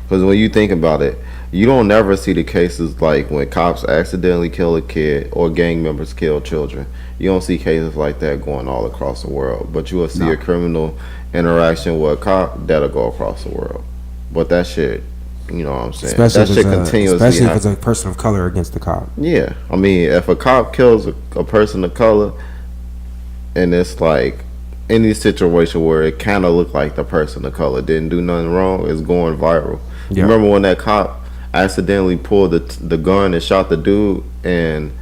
Because when you think about it, you don't never see the cases like when cops accidentally kill a kid or gang members kill children. You don't see cases like that going all across the world, but you will see a criminal interaction with a cop that'll go across the world. But that shit, you know what I'm saying? Especially That if it's a person of color against the cop. Yeah, I mean, if a cop kills a person of color, and it's like any situation where it kind of looked like the person of color didn't do nothing wrong, it's going viral. Yeah. You remember when that cop accidentally pulled the gun and shot the dude, and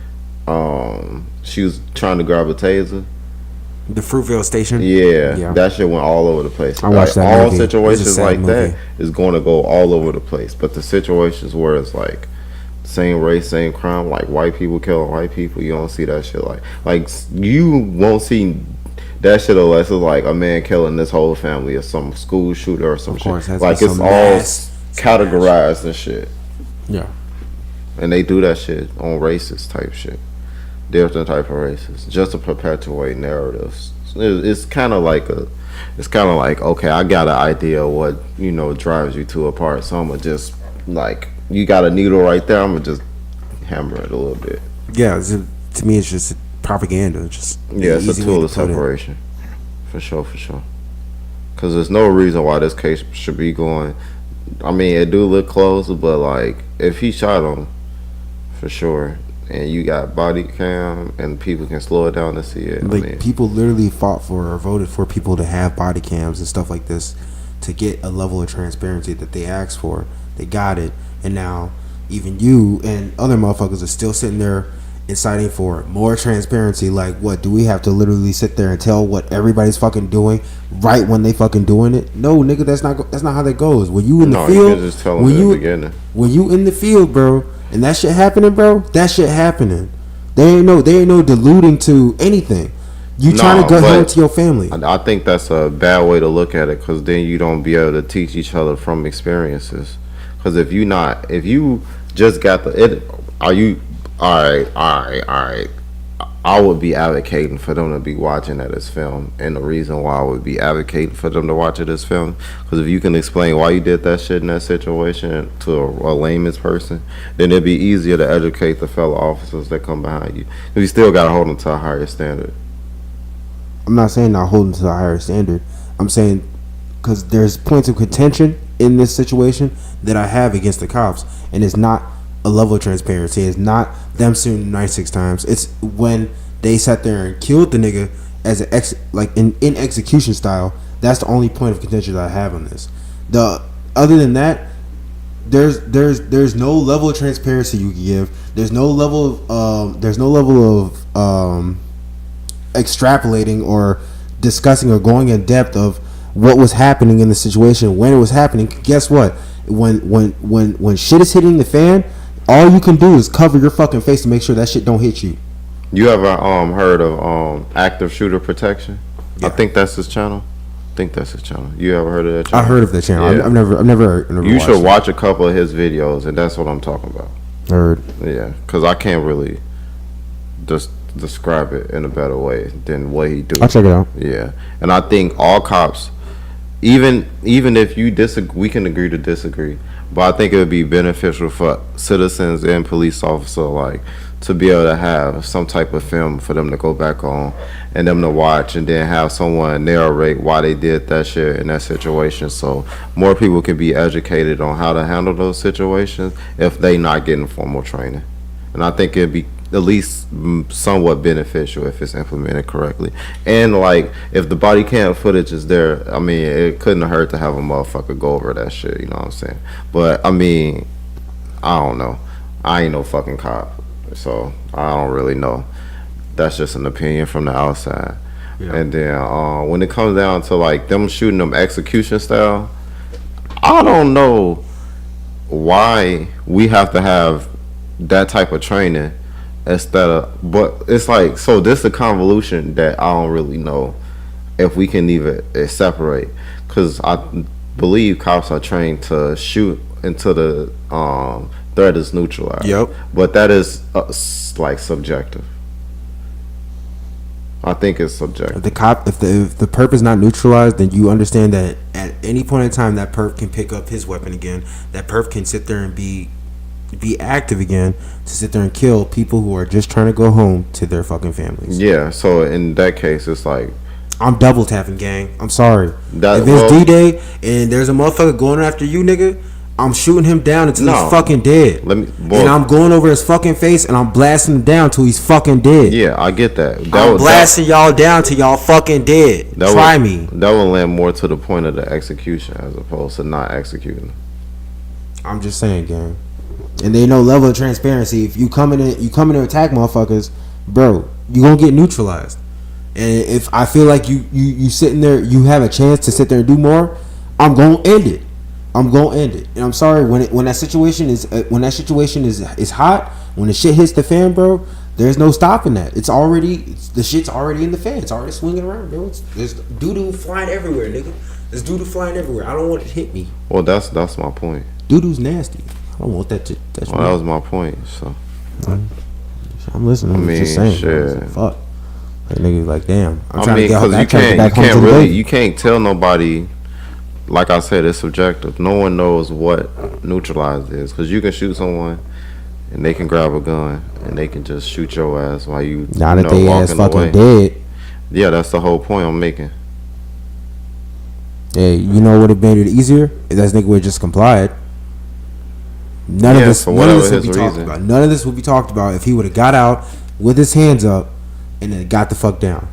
she was trying to grab a taser? The Fruitvale station. Yeah, that shit went all over the place. I watched that all movie. situations It was a sad like that movie. is going to go all over the place. But the situations where it's like same race, same crime, like white people killing white people, you don't see that shit. Like you won't see that shit unless it's like a man killing this whole family or some school shooter or some course, shit. has Like to be it's some all mass categorized and shit. Yeah. And they do that shit on racist type shit, different type of races, just to perpetuate narratives. It's kind of like okay, I got an idea of what drives you to a part, so I'm gonna just like you got a needle right there, I'm gonna just hammer it a little bit. Yeah, to me, it's just propaganda. Just It's a easy way tool to of put it. separation, for sure. Because there's no reason why this case should be going. I mean, it do look close, but like if he shot him, for sure. And you got body cam, and people can slow it down to see it. Like people literally fought for or voted for people to have body cams and stuff like this to get a level of transparency that they asked for. They got it, and now even you and other motherfuckers are still sitting there inciting for more transparency. Like, what do we have to literally sit there and tell what everybody's fucking doing right when they fucking doing it? No, nigga, that's not how that goes. When you in the field, you can just tell them in the beginning. when you in the field, bro, and that shit happening, bro, that shit happening. They ain't no deluding to anything. You trying to go home to your family. I think that's a bad way to look at it, because then you don't be able to teach each other from experiences. Because if you just got all right. I would be advocating for them to be watching that as film, and the reason why I would be advocating for them to watch it as film, because if you can explain why you did that shit in that situation to a layman's person, then it'd be easier to educate the fellow officers that come behind you. You still gotta hold them to a higher standard. I'm not saying not holding to a higher standard. I'm saying because there's points of contention in this situation that I have against the cops, and it's not a level of transparency. It's not them shooting 96 times. It's when they sat there and killed the nigga as in execution style. That's the only point of contention that I have on this. Other than that, there's no level of transparency you can give. There's no level of extrapolating or discussing or going in depth of what was happening in the situation when it was happening. Guess what? When shit is hitting the fan, all you can do is cover your fucking face to make sure that shit don't hit you. You ever heard of active shooter protection? Yeah. I think that's his channel. You ever heard of that channel? I heard of that channel. Yeah. I've never You watched should it. watch a couple of his videos, and that's what I'm talking about. Heard. Yeah, because I can't really just describe it in a better way than what he do. I'll check it out. Yeah, and I think all cops, even if you disagree, we can agree to disagree, but I think it would be beneficial for citizens and police officers alike to be able to have some type of film for them to go back on and them to watch, and then have someone narrate why they did that shit in that situation, so more people can be educated on how to handle those situations if they not getting formal training. And I think it'd be at least somewhat beneficial if it's implemented correctly. And like, if the body cam footage is there, I mean, it couldn't hurt to have a motherfucker go over that shit, you know what I'm saying? But I mean, I don't know. I ain't no fucking cop, so I don't really know. That's just an opinion from the outside. Yeah. And then when it comes down to like them shooting them execution style, I don't know why we have to have that type of training instead of, but it's like, so this a convolution that I don't really know if we can even separate, because I believe cops are trained to shoot until the threat is neutralized. Yep. But that is like subjective. I think it's subjective. If the cop, if the perp is not neutralized, then you understand that at any point in time that perp can pick up his weapon again. That perp can sit there and be active again to sit there and kill people who are just trying to go home to their fucking families. Yeah. So in that case, it's like, I'm double tapping, gang. I'm sorry. That- if it's well- D-Day and there's a motherfucker going after you, nigga, I'm shooting him down until No. he's fucking dead. And I'm going over his fucking face and I'm blasting him down till he's fucking dead. yeah, I get that. I'm blasting y'all down till y'all fucking dead. Try me. That will land more to the point of the execution as opposed to not executing. I'm just saying, gang. And they know level of transparency. If you come in to attack motherfuckers, bro, you gonna get neutralized. And if I feel like you sitting there, you have a chance to sit there and do more, I'm gonna end it. And I'm sorry when that situation is hot, when the shit hits the fan, bro. There's no stopping that. The shit's already in the fan. It's already swinging around, bro. There's doo-doo flying everywhere, nigga. There's doo-doo flying everywhere. I don't want it to hit me. Well, that's my point. Doo-doo's nasty. I don't want that to touch me. Well, that was my point. So I'm listening. I'm just saying. shit. Bro. Fuck. Like, nigga, like, damn. I'm I trying mean, to get because back home to the baby. you can't tell nobody. Like I said, it's subjective. No one knows what neutralized is, because you can shoot someone and they can grab a gun and they can just shoot your ass while you Now that they ass fucking dead. Yeah, that's the whole point I'm making. Hey, you know what would have made it easier? If that nigga would have just complied. None of this would be talked about. None of this would be talked about if he would have got out with his hands up and then got the fuck down.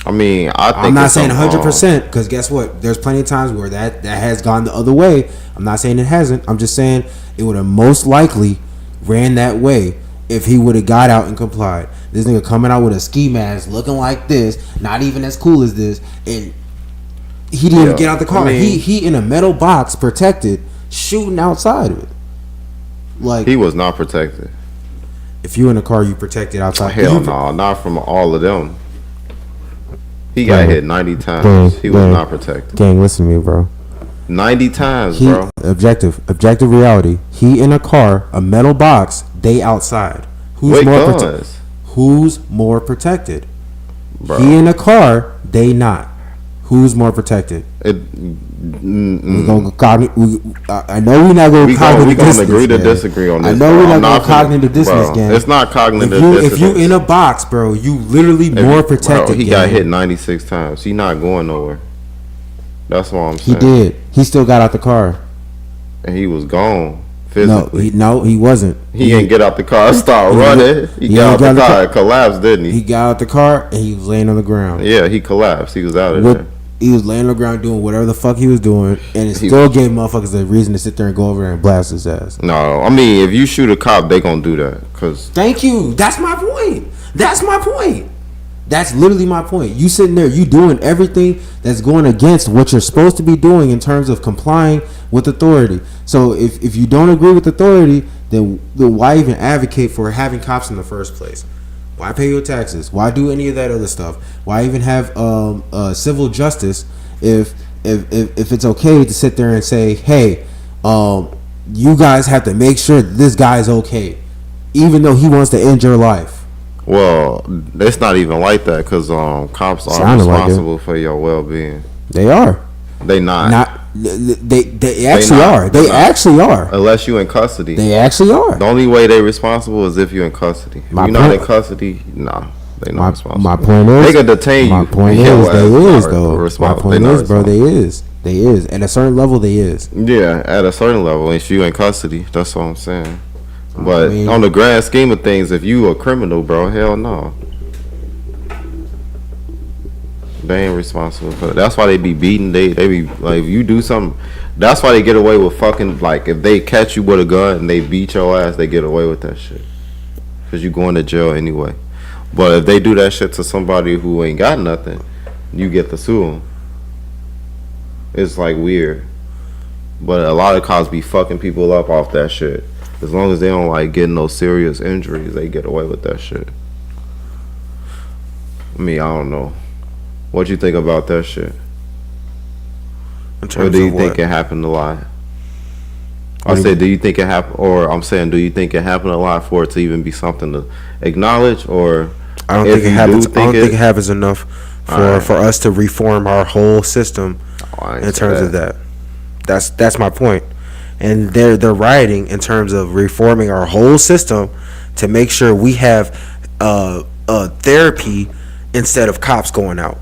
I mean, I'm not saying 100%, because guess what? There's plenty of times where that has gone the other way. I'm not saying it hasn't. I'm just saying it would have most likely ran that way if he would have got out and complied. This nigga coming out with a ski mask, looking like this, not even as cool as this, and he didn't even get out the car. I mean, he in a metal box, protected, shooting outside of it. Like, he was not protected. if you in a car, you protected outside. Hell no, not from all of them. He got hit 90 times. Gang, He was not protected. Gang, listen to me, bro. 90 times, bro. Objective reality. He in a car, a metal box, they outside. Who's more protected? Bro. He in a car, they not. Who's more protected? I know we're not going to cognitive dissonance. We agree to disagree on this. I know we're not going to cognitive dissonance, gang. It's not cognitive dissonance. If you in a box, bro, you literally more protected. Bro, he got hit 96 times. He not going nowhere. That's what I'm saying. He did. He still got out the car. And he was gone physically. No, he wasn't. He ain't get out the car, start running. He got out the car, collapsed, didn't he? He got out the car and he was laying on the ground. Yeah, he collapsed. He was out of there. He was laying on the ground doing whatever the fuck he was doing, and it still gave motherfuckers a reason to sit there and go over there and blast his ass. No, I mean, if you shoot a cop, they gonna do that. Thank you. That's my point. That's literally my point. You sitting there, you doing everything that's going against what you're supposed to be doing in terms of complying with authority. So if you don't agree with authority, then why even advocate for having cops in the first place? Why pay your taxes? Why do any of that other stuff? Why even have civil justice if it's okay to sit there and say, hey, you guys have to make sure that this guy's okay, even though he wants to end your life? Well, it's not even like that, because cops are responsible for your well-being. They are. They not. They actually are. They actually are. Unless you in custody. They actually are. The only way they responsible is if you're in custody. If you're not in custody, nah, they not responsible. My point is, they can detain you. My point is, they is though. My point is, bro, they is. At a certain level, they is. Yeah, at a certain level, if you in custody, that's what I'm saying. But on the grand scheme of things, if you a criminal, bro, hell no. They ain't responsible for that. That's why they be beating. They be like, if you do something, that's why they get away with fucking, like, if they catch you with a gun and they beat your ass, they get away with that shit. Because you going to jail anyway. But if they do that shit to somebody who ain't got nothing, you get to sue them. It's like weird. But a lot of cops be fucking people up off that shit. As long as they don't like get no serious injuries, they get away with that shit. I mean, I don't know. What you think about that shit? In terms Or do you of think what? it happened a lot? What I do you said, mean? do you think it happened, or I'm saying, do you think it happened a lot for it to even be something to acknowledge, or I don't if think it you happens. do I don't think think it happens enough for Alright. for us to reform our whole system Oh, I ain't in say terms of that. That's my point. And they're rioting in terms of reforming our whole system to make sure we have therapy instead of cops going out.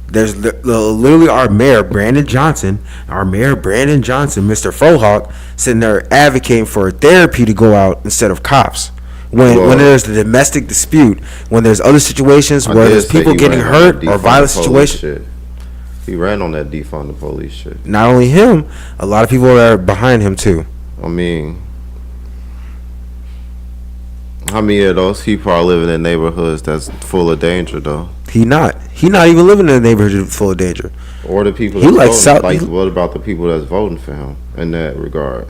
There's literally our mayor Brandon Johnson, Mr. Frohawk, sitting there advocating for therapy to go out instead of cops. When Well, there's the domestic dispute, when there's other situations I where did there's say people he getting ran on hurt that or defund violent the police situations. shit. He ran on that defund the police shit. Not only him, a lot of people are behind him too. I mean, how many of those people are living in neighborhoods that's full of danger though? He not even living in a neighborhood full of danger. Or the people He that's like voting? South- Like, he- what about the people that's voting for him in that regard?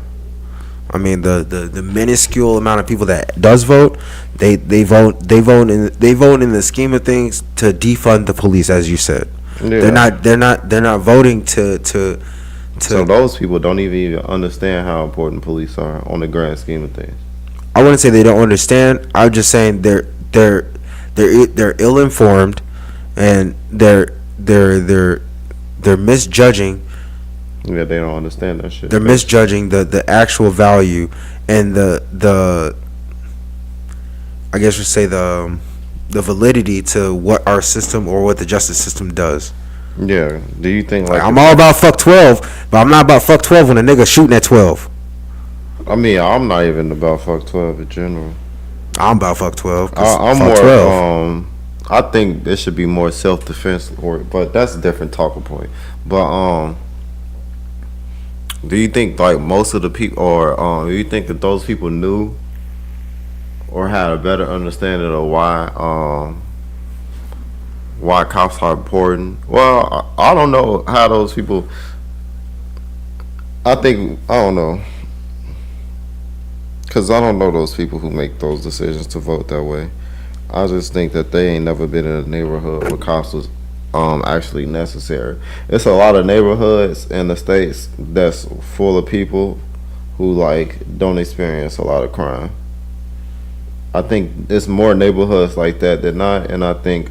I mean, the minuscule amount of people that does vote, they vote in the scheme of things to defund the police, as you said. Yeah. They're not voting to So those people don't even understand how important police are on the grand scheme of things. I wouldn't say they don't understand. I'm just saying they're ill informed, and they're misjudging. Yeah, they don't understand that shit. They're misjudging the actual value and the I guess you say the validity to what our system or what the justice system does. Yeah. Do you think Like, I'm all about fuck 12, but I'm not about fuck 12 when a nigga shooting at 12. I mean, I'm not even about fuck 12 in general. I'm about fuck 12. 'Cause I'm fuck more 12. I think there should be more self defense, but that's a different talking point. But do you think like most of the people, or do you think that those people knew or had a better understanding of why cops are important? Well, I don't know how those people. I don't know, cause I don't know those people who make those decisions to vote that way. I just think that they ain't never been in a neighborhood where cops was actually necessary. It's a lot of neighborhoods in the states that's full of people who like don't experience a lot of crime. I think it's more neighborhoods like that than not, and I think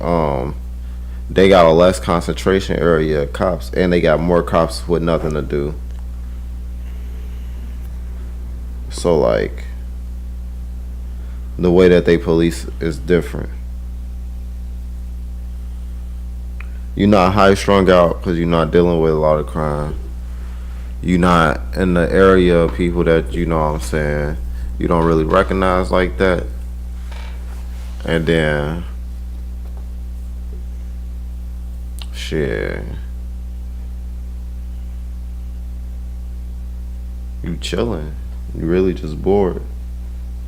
they got a less concentration area of cops, and they got more cops with nothing to do. So like the way that they police is different. You're not high strung out because you're not dealing with a lot of crime. You're not in the area of people that, you know what I'm saying, you don't really recognize like that. And then shit, you chilling. You really just bored.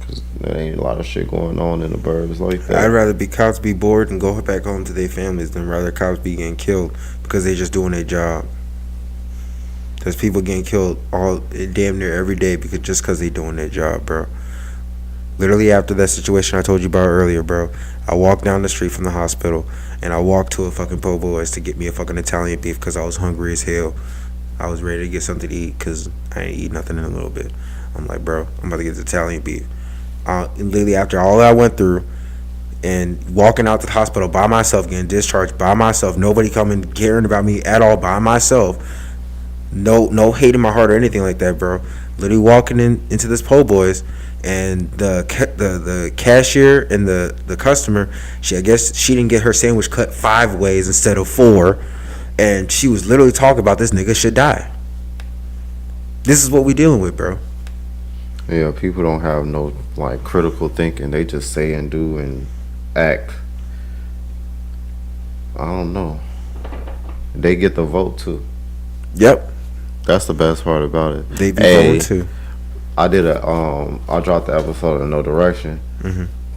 Cause there ain't a lot of shit going on in the burbs like that. I'd rather be cops be bored and go back home to their families than rather cops be getting killed because they just doing their job. There's people getting killed damn near every day because they doing their job, bro. Literally after that situation I told you about earlier, bro, I walked down the street from the hospital and I walked to a fucking Po' Boys to get me a fucking Italian beef because I was hungry as hell. I was ready to get something to eat because I ain't eat nothing in a little bit. I'm like, bro, I'm about to get the Italian beef. And literally after all that I went through and walking out to the hospital by myself, getting discharged by myself, nobody coming caring about me at all, by myself, no hate in my heart or anything like that, bro. Literally walking into this Po' Boys, and the cashier and the customer, I guess she didn't get her sandwich cut 5 ways instead of 4, and she was literally talking about this nigga should die. This is what we dealing with, bro. Yeah, people don't have no like critical thinking. They just say and do and act. I don't know. They get the vote too. Yep, That's the best part about it. they be going too. I did I dropped the episode in No Direction.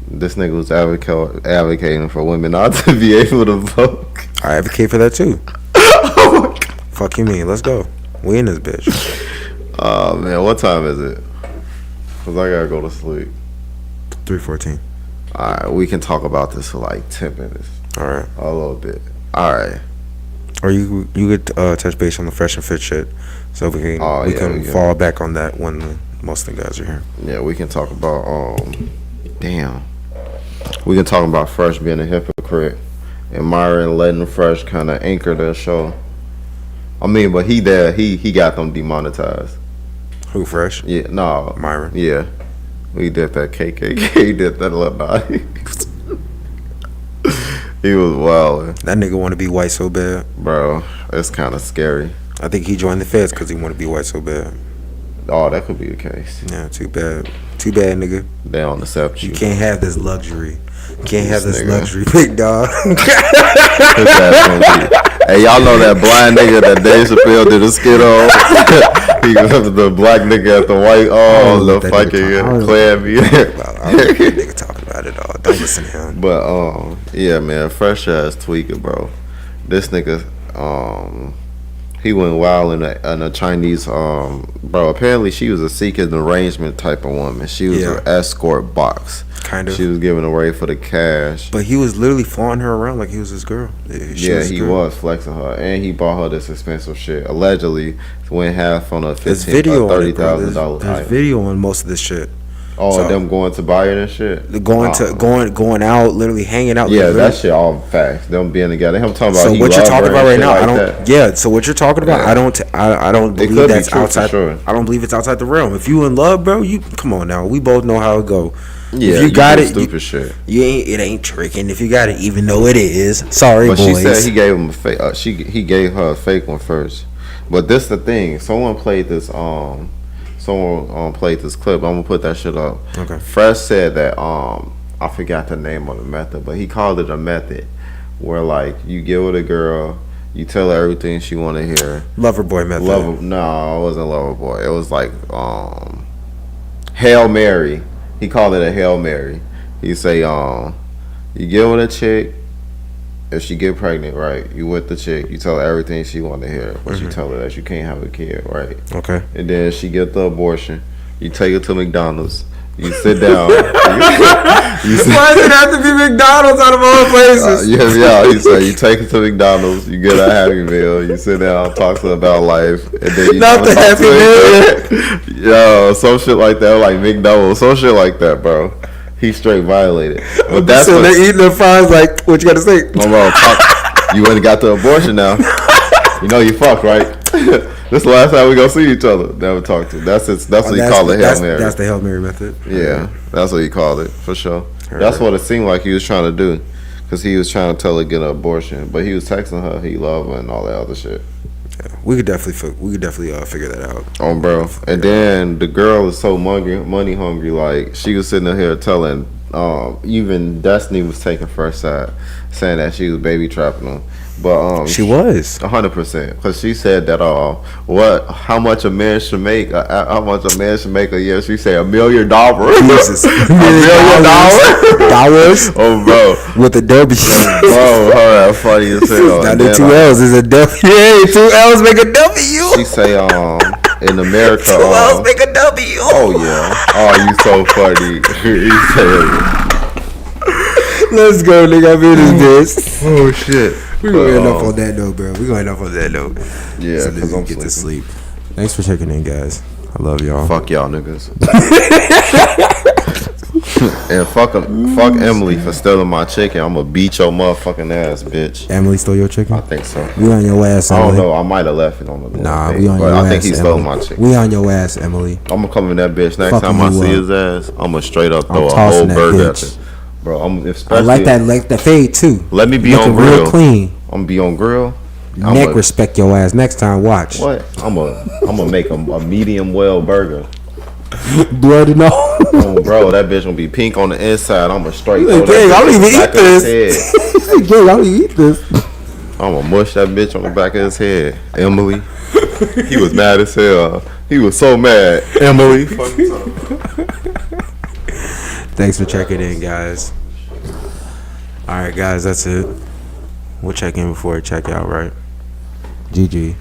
This nigga was advocating for women not to be able to vote. I advocate for that too. Fuck you mean? Let's go. We in this bitch. Oh man, what time is it? Cause I gotta go to sleep. 3:14. All right, we can talk about this for like 10 minutes. All right. A little bit. All right. Or you could touch base on the fresh and fit shit, so we can we can fall back on that when most of the guys are here. Yeah, we can talk about damn. We can talk about Fresh being a hypocrite, and Myron letting Fresh kind of anchor the show. I mean, but he got them demonetized. Who, Fresh? Yeah, no, Myron. Yeah, we did that KKK. He did that alumni. He was wild. That nigga want to be white so bad, bro. It's kind of scary. I think he joined the feds because he want to be white so bad. Oh, that could be the case. Yeah, too bad, nigga. They don't accept you. You can't have this luxury. You can't have this luxury, big dog. Hey, y'all know that blind nigga that Dave Chappelle did a skit on? He was the black nigga at the white, the fucking Klan meeting. I don't know what that nigga talking about it all. Don't listen to him. But, yeah, man, Fresh ass tweaking, bro. This nigga, he went wild in a Chinese, bro, apparently she was a seeking arrangement type of woman. She was an escort box. Kind of. She was giving away for the cash. But he was literally flaunting her around like he was his girl. He was flexing her. And he bought her this expensive shit. Allegedly, went half on a $30,000 item. There's video on most of this shit. Oh, so, them going to buy it and shit? Going out, literally hanging out. Yeah, that shit all facts. Them being together. I'm talking about. So what you're talking about right now, I don't. Yeah. So what you're talking about, I don't believe that's outside. Sure. I don't believe it's outside the realm. If you in love, bro, you come on now. We both know how it go. Yeah, if you got it, stupid shit. It ain't tricking. If you got it, even though it is. Sorry, but boys. She said he gave him a fake. He gave her a fake one first. But this the thing. Someone played this. Someone played this clip. I'm gonna put that shit up. Okay. Fresh said that I forgot the name of the method, but he called it a method where like you get with a girl, you tell her everything she want to hear. Lover boy method. No, it wasn't lover boy. It was like Hail Mary. He called it a Hail Mary. He say you get with a chick. If she get pregnant, right, you with the chick, you tell her everything she want to hear, but you tell her that you can't have a kid, right? Okay. And then she get the abortion. You take her to McDonald's. You sit down. Why does it have to be McDonald's out of all places? He said you take her to McDonald's. You get a Happy Meal. You sit down, talk to her about life, and then you not the Happy Meal. Yo, some shit like that, like McDonald's, some shit like that, bro. He straight violated. But that's so they're eating their fries like, what you got to say? You went and got the abortion now. You know you fucked, right? This is the last time we gonna see each other. Never talk to. That's what he called the Hail Mary. That's the Hail Mary method. Yeah, that's what he called it for sure. That's what it seemed like he was trying to do, because he was trying to tell her to get an abortion, but he was texting her he loved her and all that other shit. Yeah, we could definitely figure that out. Bro. And then the girl is so money hungry. Like she was sitting here telling, even Destiny was taking first side, saying that she was baby trapping him. But she was 100%, because she said that how much a man should make a year. She said $1 million. Jesus, $1 million dollars. Oh, bro, with a W. Bro, her funny as hell. Now the 2 L's is a W. Yeah, 2 L's make a W. She say in America 2 L's make a W. Oh yeah. Oh, you so funny. You said. Let's go, nigga. I'm in this bitch. Oh shit. We're going enough on that note, bro. We're going enough on that note. Yeah, so let's get to sleep. Thanks for checking in, guys. I love y'all. Fuck y'all niggas. And fuck Emily for stealing my chicken. I'm gonna beat your motherfucking ass, bitch. Emily stole your chicken? I think so. We on your ass, Emily. I don't know. I might have left it on the Nah, we on your ass. I think he stole my chicken. We on your ass, Emily. I'm gonna come in that bitch next time I see his ass. I'm gonna straight up throw a whole burger at him. Bro, I like that fade too. Let me be on grill. Real clean. I'm gonna be on grill. Neck respect your ass next time. Watch. What? I'm gonna make a medium well burger. Blood and all. Oh, bro, that bitch gonna be pink on the inside. I'm gonna straight. Like, dang, I don't even eat this. Dang, I don't even eat this. I'm gonna mush that bitch on the back of his head. Emily. He was mad as hell. He was so mad. Emily. Thanks for checking in, guys. All right, guys, that's it. We'll check in before we check out, right? GG.